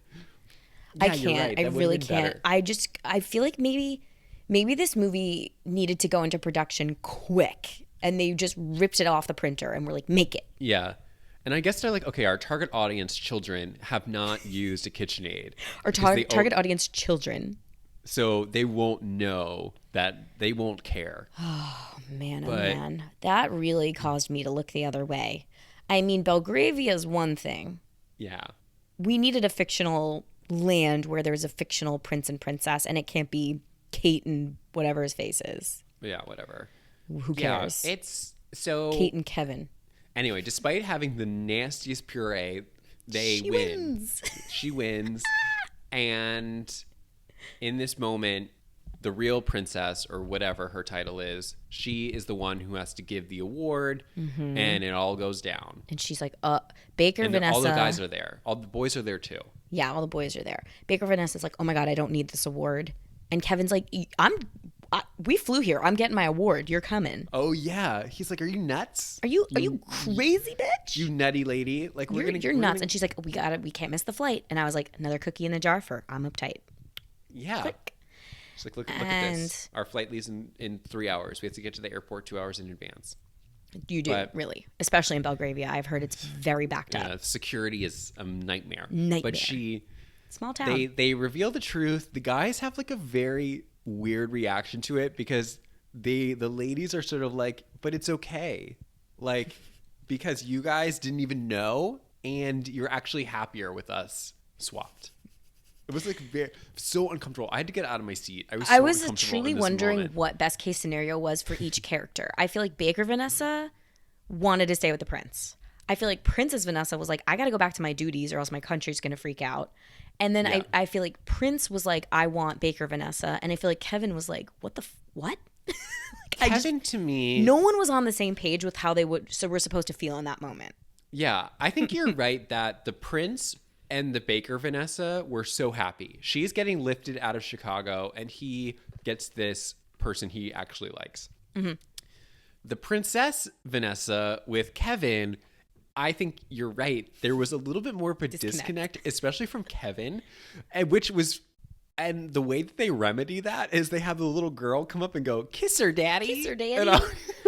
A: I
B: Yeah, you're
A: can't.
B: right.
A: I
B: That would've
A: really
B: been
A: can't.
B: better.
A: I feel like maybe this movie needed to go into production quick, and they just ripped it off the printer and were like, make it.
B: Yeah. And I guess they're like, okay, our target audience, children, have not used a KitchenAid.
A: Our target audience, children.
B: So they won't know that, they won't care.
A: Oh, man.
B: But
A: That really caused me to look the other way. I mean, Belgravia is one thing.
B: yeah.
A: We needed a fictional land where there's a fictional prince and princess, and it can't be Kate and whatever his face is.
B: Yeah, whatever.
A: Who cares?
B: Yeah, it's so...
A: Kate and Kevin.
B: Anyway, despite having the nastiest puree, she wins. She wins. And in this moment, the real princess, or whatever her title is, she is the one who has to give the award, and it all goes down.
A: And she's like, Baker,
B: And
A: Vanessa.
B: all the guys are there. All the boys are there too.
A: Yeah, all the boys are there. Baker, Vanessa's like, oh my God, I don't need this award. And Kevin's like, we flew here. I'm getting my award. You're coming.
B: Oh yeah, he's like, "Are you nuts?
A: Are you crazy, bitch?
B: You nutty lady! Like
A: You're nuts." And she's like, we can't miss the flight. And I was like, another cookie in the jar for I'm uptight.
B: Yeah.
A: Click.
B: She's like, look at this. Our flight leaves in 3 hours. We have to get to the airport 2 hours in advance.
A: You do, really. Especially in Belgravia. I've heard it's very backed up.
B: Yeah, security is a nightmare.
A: But
B: small town. They reveal the truth. The guys have like a very weird reaction to it because the ladies are sort of like, but it's okay. Like, because you guys didn't even know and you're actually happier with us swapped. It was like so uncomfortable. I had to get out of my seat. I was
A: truly wondering what best case scenario was for each character. I feel like Baker Vanessa wanted to stay with the prince. I feel like Princess Vanessa was like, I got to go back to my duties or else my country's going to freak out. And then I feel like Prince was like, I want Baker Vanessa. And I feel like Kevin was like, what?
B: Kevin, to me,
A: no one was on the same page with how we're supposed to feel in that moment.
B: Yeah, I think you're right that the prince and the Baker Vanessa were so happy. She's getting lifted out of Chicago, and he gets this person he actually likes. Mm-hmm. The Princess Vanessa with Kevin, I think you're right. There was a little bit more of a disconnect, especially from Kevin, and the way that they remedy that is they have the little girl come up and go, "Kiss her, daddy."
A: Kiss her, daddy.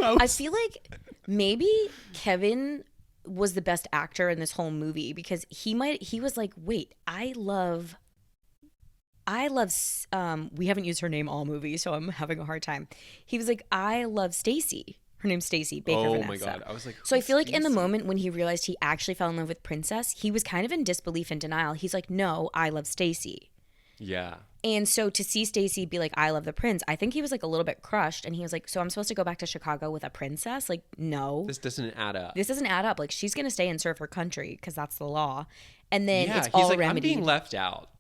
A: I feel like maybe Kevin was the best actor in this whole movie because he was like, wait, I love we haven't used her name all movie, so I'm having a hard time. He was like, I love Stacy. Her name's Stacy Baker Vanessa.
B: Oh my God. I was like,
A: so I feel like in the moment when he realized he actually fell in love with Princess, he was kind of in disbelief and denial. He's like, no, I love Stacy.
B: Yeah.
A: And so to see Stacy be like, I love the prince, I think he was like a little bit crushed. And he was like, so I'm supposed to go back to Chicago with a princess? Like, no.
B: This doesn't add up.
A: This doesn't add up. Like, she's going to stay and serve her country because that's the law. And then it's
B: he's
A: all
B: like,
A: remedied.
B: I'm being left out.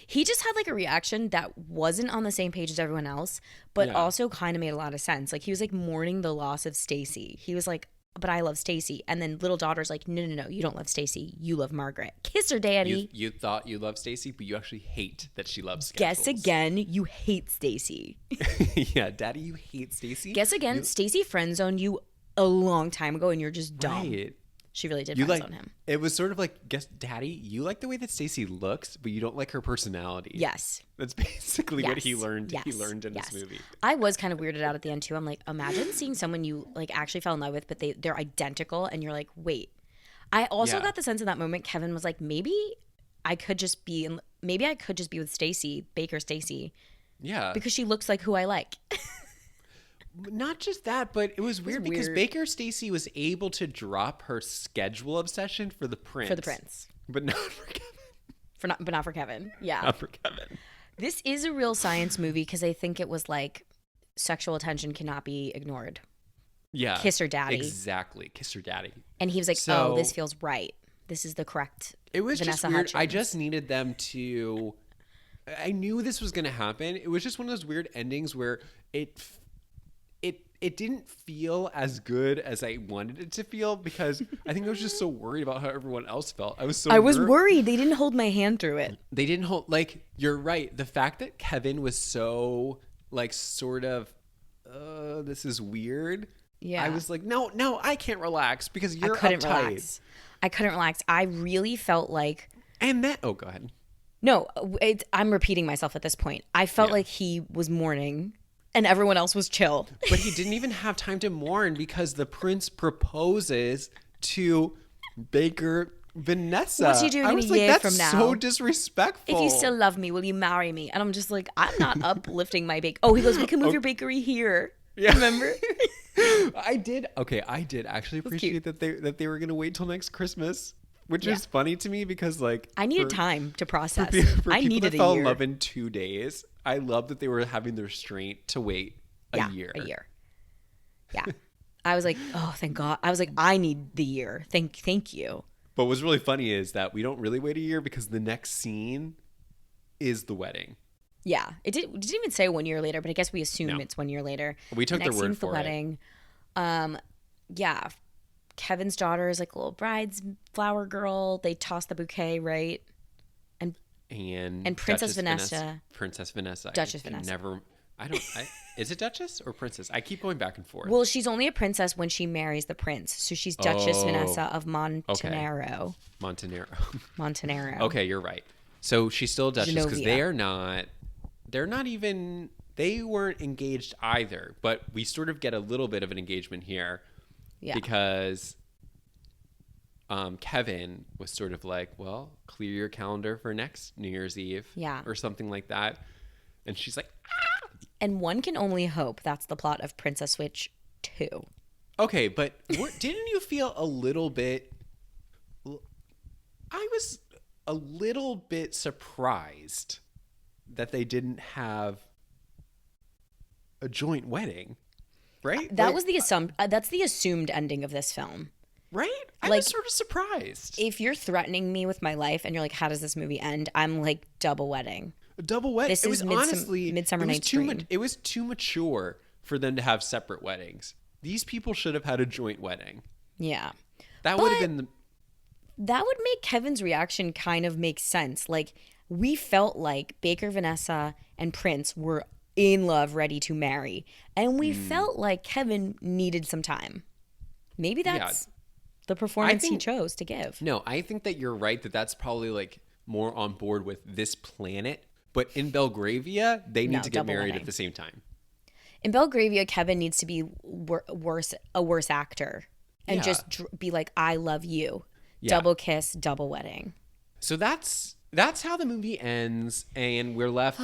A: He just had like a reaction that wasn't on the same page as everyone else, but also kind of made a lot of sense. Like, he was like mourning the loss of Stacy. He was like, but I love Stacy. And then little daughter's like, no, you don't love Stacy. You love Margaret. Kiss her, daddy.
B: You thought you loved Stacy, but you actually hate that she loves schedules.
A: Guess again, you hate Stacy.
B: Yeah, daddy, you hate Stacy.
A: Guess again, Stacy friend zoned you a long time ago and you're just dumb.
B: Right.
A: She really did friend zone him.
B: It was sort of like, guess, daddy, you like the way that Stacy looks, but you don't like her personality.
A: Yes.
B: That's basically what he learned. He learned in this movie.
A: I was kind of weirded out at the end too. I'm like, imagine seeing someone you like actually fell in love with, but they're identical, and you're like, wait. I also got the sense in that moment Kevin was like, maybe I could just be with Stacy, Baker Stacy.
B: Yeah.
A: Because she looks like who I like.
B: Not just that, but it was weird because Baker Stacy was able to drop her schedule obsession for the prince. But not for Kevin.
A: But not for Kevin. Yeah.
B: Not for Kevin.
A: This is a real science movie because I think it was like sexual attention cannot be ignored.
B: Yeah.
A: Kiss her daddy.
B: Exactly. Kiss her daddy.
A: And he was like, oh, this feels right. This is the correct
B: It was
A: Vanessa
B: just weird.
A: Hudgens.
B: I just needed them to... I knew this was going to happen. It was just one of those weird endings where it didn't feel as good as I wanted it to feel because I think I was just so worried about how everyone else felt. I was
A: worried. They didn't hold my hand through it.
B: They didn't hold, like, you're right. The fact that Kevin was so, like, sort of, this is weird.
A: Yeah.
B: I was like, no, I can't relax because you're
A: I couldn't
B: uptight.
A: relax. I couldn't relax. I really felt like
B: And that, oh, go ahead.
A: no, I'm repeating myself at this point. I felt
B: Yeah.
A: like he was mourning and everyone else was chill.
B: But he didn't even have time to mourn because the prince proposes to Baker Vanessa.
A: What's he doing
B: I
A: in
B: was
A: a
B: like,
A: year
B: that's
A: from now?
B: so disrespectful.
A: If you still love me, will you marry me? And I'm just like, I'm not uplifting my bake. Oh, he goes, we can move your bakery here.
B: Yeah.
A: Remember?
B: I did actually appreciate that they were gonna wait till next Christmas, which is funny to me because like
A: I needed time to process.
B: for
A: I
B: people
A: needed
B: that
A: a
B: fell
A: year.
B: in love in 2 days. I love that they were having the restraint to wait a year.
A: A year. Yeah. I was like, oh, thank God. I was like, I need the year. Thank you.
B: But what's really funny is that we don't really wait a year because the next scene is the wedding.
A: Yeah. It didn't even say 1 year later, but I guess we assume
B: No.
A: it's 1 year later.
B: We took their
A: Next
B: word
A: scene's
B: for
A: the wedding. Yeah. Kevin's daughter is like a little bride's flower girl. They toss the bouquet, right? And Princess Vanessa.
B: Princess Vanessa.
A: Duchess Vanessa.
B: Is it Duchess or Princess? I keep going back and forth.
A: Well, she's only a princess when she marries the prince. So she's Duchess Vanessa of Montenegro. Montenegro.
B: Okay, you're right. So she's still a Duchess because
A: Genovia.
B: they weren't engaged either. But we sort of get a little bit of an engagement here because Kevin was sort of like, well, clear your calendar for next New Year's Eve or something like that. And she's like, ah!
A: And one can only hope that's the plot of Princess Switch 2.
B: Okay, but didn't you feel a little bit... I was a little bit surprised that they didn't have a joint wedding, right?
A: That was the that's the assumed ending of this film.
B: Right? I was sort of surprised.
A: If you're threatening me with my life and you're like, how does this movie end? I'm like, double wedding.
B: A double wedding.
A: This is Midsummer Night's Dream.
B: It was too mature for them to have separate weddings. These people should have had a joint wedding.
A: Yeah.
B: That would have been
A: that would make Kevin's reaction kind of make sense. Like, we felt like Baker, Vanessa, and Prince were in love, ready to marry. And we felt like Kevin needed some time. Maybe that's the performance he chose to give.
B: No, I think that you're right that that's probably like more on board with this planet. But in Belgravia, they need to get married at the same time.
A: In Belgravia, Kevin needs to be a worse actor and just be like, I love you. Yeah. Double kiss, double wedding.
B: So that's how the movie ends, and we're left.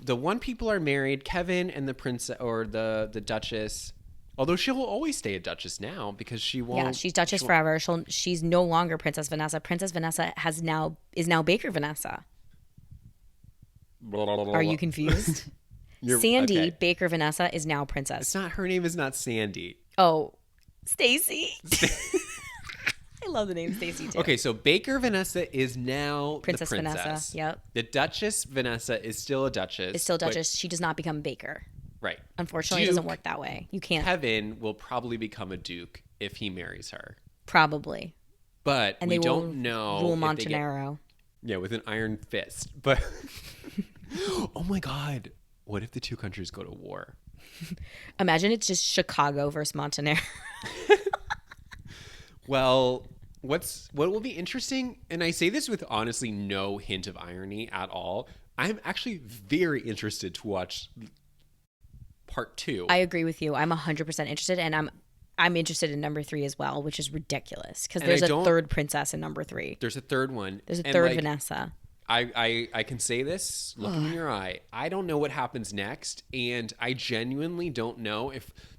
B: the one people are married, Kevin and the princess or the Duchess. Although she will always stay a Duchess now because she won't.
A: Yeah, she's Duchess forever. She's no longer Princess Vanessa. Princess Vanessa is now Baker Vanessa. Are you confused? Sandy, okay. Baker Vanessa is now Princess.
B: It's not, her name is not Sandy.
A: Oh, Stacy. I love the name Stacy too.
B: Okay, so Baker Vanessa is now
A: Princess
B: the princess.
A: Vanessa. Yep.
B: The Duchess Vanessa is still a Duchess.
A: Is still Duchess. She does not become Baker.
B: Right.
A: Unfortunately, it doesn't work that way. You can't.
B: Kevin will probably become a duke if he marries her.
A: Probably.
B: But we don't know.
A: Rule Montenegro.
B: Yeah, with an iron fist. But oh my God. What if the two countries go to war?
A: Imagine it's just Chicago versus Montenegro.
B: Well, what will be interesting, and I say this with honestly no hint of irony at all, I'm actually very interested to watch part 2.
A: I agree with you. I'm 100% interested, and I'm interested in number 3 as well, which is ridiculous because there's a third princess in number 3.
B: There's a third one.
A: There's a third Vanessa.
B: I can say this, looking in your eye. I don't know what happens next, and I genuinely don't know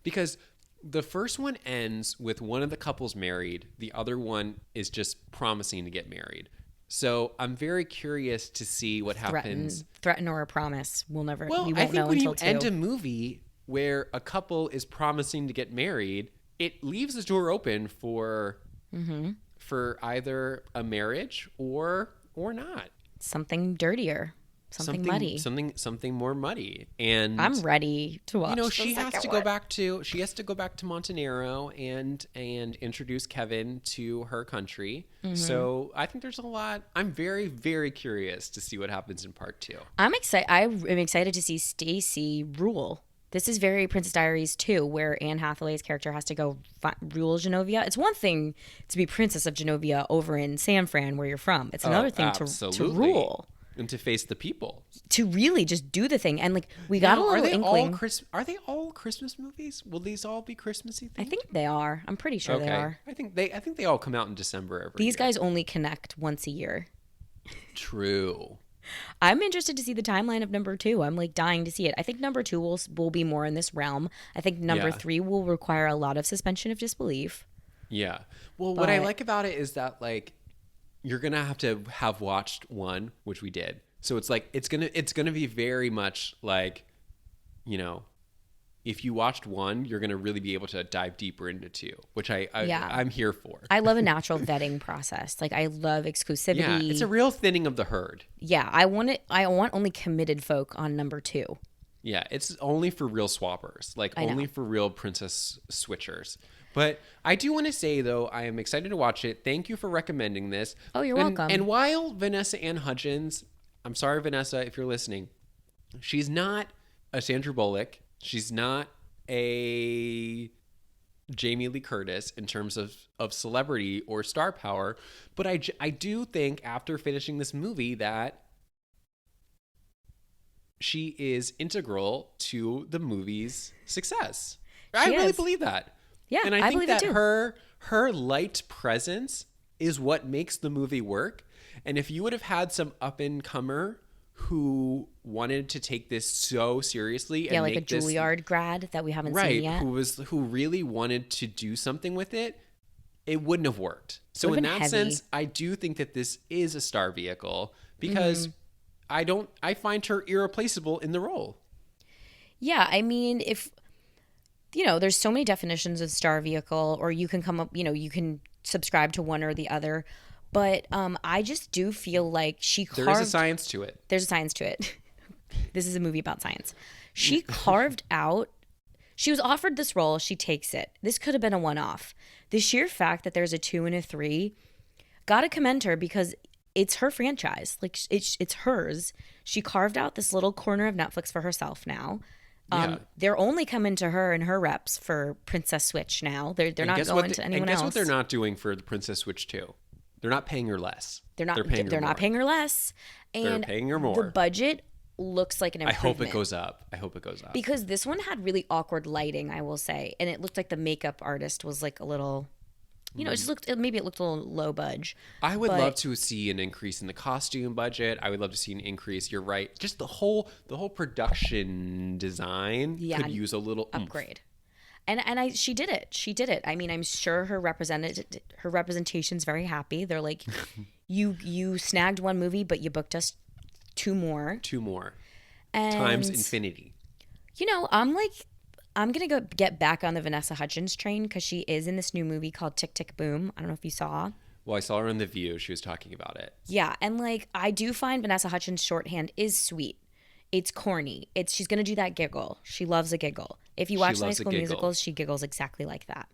B: because the first one ends with one of the couples married. The other one is just promising to get married. So I'm very curious to see what happens.
A: Threaten or a promise. We'll never.
B: Well,
A: we won't
B: I think
A: know
B: when
A: until
B: you
A: 2.
B: end a movie where a couple is promising to get married, it leaves the door open for either a marriage or not.
A: Something dirtier. Something muddy.
B: Something more muddy. And
A: I'm ready to watch.
B: She has to go back to Montenegro and introduce Kevin to her country. So I think there's a lot. I'm very, very curious to see what happens in part 2.
A: I'm excited. I am excited to see Stacy rule This is very Princess Diaries 2, where Anne Hathaway's character has to go rule Genovia. It's one thing to be Princess of Genovia over in San Fran, where you're from. It's another thing to rule.
B: And to face the people.
A: To really just do the thing. And like, we got a little inkling.
B: Are they all Christmas movies? Will these all be Christmassy themed?
A: I think they are. I'm pretty sure they are.
B: I think they all come out in December every year.
A: These guys only connect once a year.
B: True.
A: I'm interested to see the timeline of number 2. I'm like dying to see it. I think number 2 will be more in this realm. I think number 3 will require a lot of suspension of disbelief.
B: Yeah. Well, what I like about it is that like you're gonna have watched 1, which we did. So it's like it's gonna be very much like, you know, if you watched 1, you're gonna really be able to dive deeper into 2, which I'm here for.
A: I love a natural vetting process. Like I love exclusivity.
B: Yeah, it's a real thinning of the herd.
A: Yeah, I want only committed folk on number 2.
B: Yeah, it's only for real swappers, like only for real princess switchers. But I do want to say, though, I am excited to watch it. Thank you for recommending this.
A: Oh, you're welcome.
B: And while Vanessa Anne Hudgens, I'm sorry, Vanessa, if you're listening, she's not a Sandra Bullock. She's not a Jamie Lee Curtis in terms of celebrity or star power. But I do think after finishing this movie that she is integral to the movie's success. I really believe that.
A: Yeah,
B: and I think
A: believe
B: that her light presence is what makes the movie work. And if you would have had some up-and-comer who wanted to take this so seriously and
A: like
B: make
A: a Juilliard grad that we haven't seen yet,
B: who really wanted to do something with it, it wouldn't have worked. So in that sense, I do think that this is a star vehicle because I find her irreplaceable in the role.
A: Yeah, I mean, if there's so many definitions of star vehicle, or you can come up, you can subscribe to one or the other. But I just do feel like
B: there is a science to it.
A: There's a science to it. This is a movie about science. She carved out. She was offered this role. She takes it. This could have been a one-off. The sheer fact that there's a 2 and a 3, gotta commend her because it's her franchise. Like it's hers. She carved out this little corner of Netflix for herself now. They're only coming to her and her reps for Princess Switch now. They're not going to anyone else.
B: And guess what they're not doing for the Princess Switch 2? They're not paying her less.
A: They're not paying her less. And
B: they're paying her more.
A: The budget looks like an improvement.
B: I hope it goes up.
A: Because this one had really awkward lighting, I will say. And it looked like the makeup artist was like a little, it just looked, maybe it looked a little low budge.
B: I would love to see an increase in the costume budget. I would love to see an increase. You're right. Just the whole production design could use a little
A: upgrade. And she did it. She did it. I mean, I'm sure her representation's very happy. They're like, you snagged 1 movie, but you booked us 2 more.
B: 2 more. And times infinity.
A: I'm going to get back on the Vanessa Hudgens train because she is in this new movie called Tick, Tick, Boom. I don't know if you saw.
B: Well, I saw her on The View. She was talking about it.
A: Yeah. And like, I do find Vanessa Hudgens' shorthand is sweet. It's corny. She's going to do that giggle. She loves a giggle. If you watch High School Musicals, she giggles exactly like that.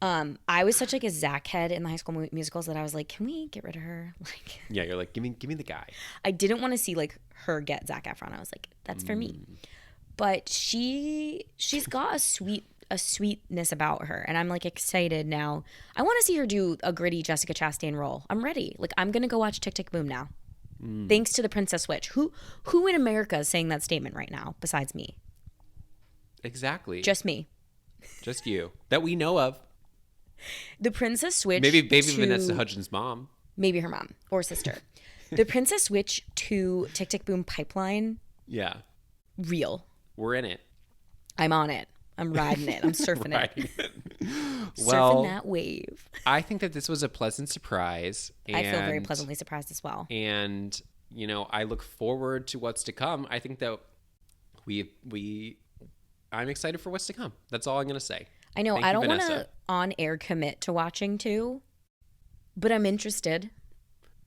A: I was such like a Zach head in the High School Musicals that I was like, can we get rid of her? Like,
B: yeah, you're like, give me the guy.
A: I didn't want to see like her get Zac Efron. I was like, that's for me. But she's got a sweetness about her, and I'm like excited now. I want to see her do a gritty Jessica Chastain role. I'm ready. Like I'm gonna go watch Tick, Tick, Boom now. Thanks to the Princess Switch. Who in America is saying that statement right now besides me?
B: Exactly.
A: Just me.
B: Just you. That we know of.
A: The Princess Switch.
B: Maybe Vanessa Hudgens' mom.
A: Maybe her mom or sister. The Princess Switch to Tick, Tick, Boom pipeline.
B: Yeah.
A: Real.
B: We're in it.
A: I'm on it. I'm riding it. I'm surfing it.
B: Well,
A: surfing that wave.
B: I think that this was a pleasant surprise.
A: I feel very pleasantly surprised as well.
B: And, I look forward to what's to come. I think that I'm excited for what's to come. That's all I'm going to say.
A: I know. I don't want to on-air commit to watching 2, but I'm interested.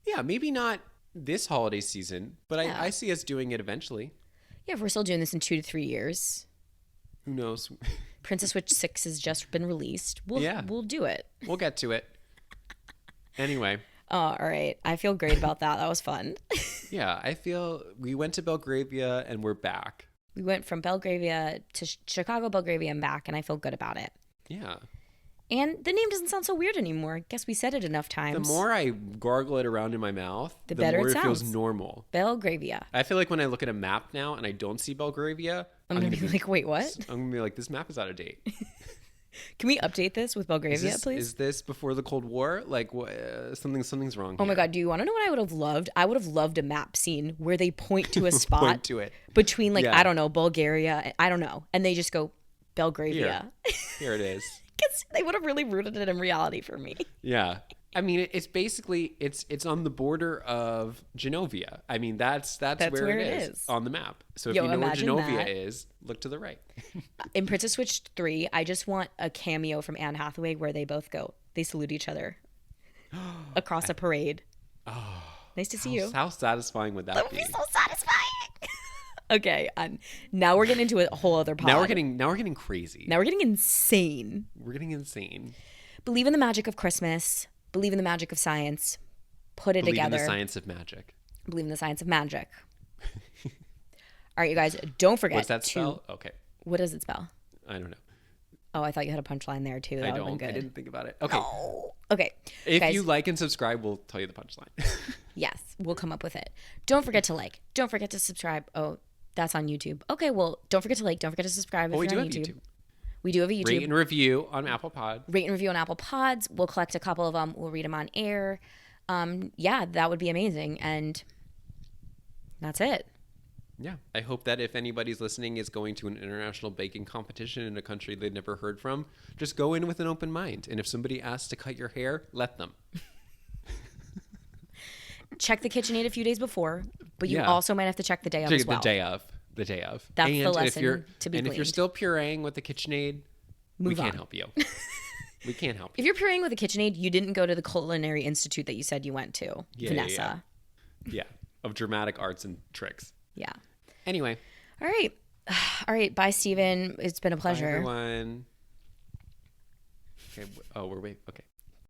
B: Yeah, maybe not this holiday season, but I see us doing it eventually.
A: Yeah, if we're still doing this in 2 to 3 years.
B: Who knows?
A: Princess Switch 6 has just been released. We'll do it.
B: We'll get to it. Anyway.
A: Oh, all right. I feel great about that. That was fun.
B: Yeah, I feel we went to Belgravia and we're back.
A: We went from Belgravia to Chicago, Belgravia, and back, and I feel good about it.
B: Yeah.
A: And the name doesn't sound so weird anymore. I guess we said it enough
B: The
A: times.
B: more I gargle it around in my mouth, the
A: better
B: more
A: it
B: it feels
A: sounds.
B: normal.
A: Belgravia.
B: I feel like when I look at a map now and I don't see Belgravia,
A: I'm going to be like, wait, what?
B: I'm going to be like, this map is out of date.
A: Can we update this with Belgravia, please?
B: Is this before the Cold War? Like, what, something's wrong
A: Oh
B: here.
A: my God, do you want to know what I would have loved? I would have loved a map scene where they point to a spot
B: Point to it.
A: between, like,
B: Yeah.
A: I don't know, Bulgaria, I don't know. And they just go, Belgravia.
B: Here it is.
A: Because they would have really rooted it in reality for me.
B: Yeah. I mean, it's basically, it's on the border of Genovia. I mean, that's where it is on the map. So if
A: Yo,
B: you know where
A: imagine
B: Genovia
A: that.
B: is, look to the right.
A: In Princess Switch 3, I just want a cameo from Anne Hathaway where they both go. They salute each other across a parade.
B: Oh,
A: Nice to see you.
B: How satisfying would
A: That
B: that
A: would
B: be?
A: be so satisfying. Okay, now we're getting into a whole other pod.
B: Now we're getting crazy.
A: Now we're getting insane.
B: We're getting insane.
A: Believe in the magic of Christmas. Believe in the magic of science. Put it
B: Believe
A: together.
B: in the science of magic.
A: Believe in the science of magic. All right, you guys, don't forget
B: What's that spell? Okay.
A: What does it spell?
B: I don't know.
A: Oh, I thought you had a punchline there too. That
B: I
A: would have been
B: don't. I
A: good.
B: didn't think about it. Okay.
A: Oh. Okay.
B: If
A: guys,
B: you like and subscribe, we'll tell you the punchline.
A: yes, we'll come up with it. Don't forget to like. Don't forget to subscribe. Oh, that's on YouTube. Okay, well, don't forget to like. Don't forget to subscribe if
B: we
A: you're
B: do
A: on
B: have YouTube.
A: We do have a YouTube.
B: Rate and review on Apple Pod.
A: Rate and review on Apple Pods. We'll collect a couple of them. We'll read them on air. Yeah, that would be amazing. And that's it.
B: Yeah. I hope that if anybody's listening is going to an international baking competition in a country they've never heard from, just go in with an open mind. And if somebody asks to cut your hair, let them.
A: Check the KitchenAid a few days before, but you
B: Yeah.
A: also might have to check the day of as well.
B: The day of. The day of.
A: That's the
B: and
A: lesson to be
B: And if you're
A: gleaned.
B: still pureeing with the KitchenAid, we
A: Move
B: can't
A: on.
B: help you. We can't help
A: If
B: you.
A: you're pureeing with a KitchenAid, you didn't go to the Culinary Institute that you said you went to,
B: Yeah,
A: Vanessa.
B: Yeah. Of dramatic arts and tricks.
A: Yeah.
B: Anyway.
A: All right. All right. Bye, Steven. It's been a pleasure.
B: Bye, everyone. Okay. Oh, we're waiting. Okay.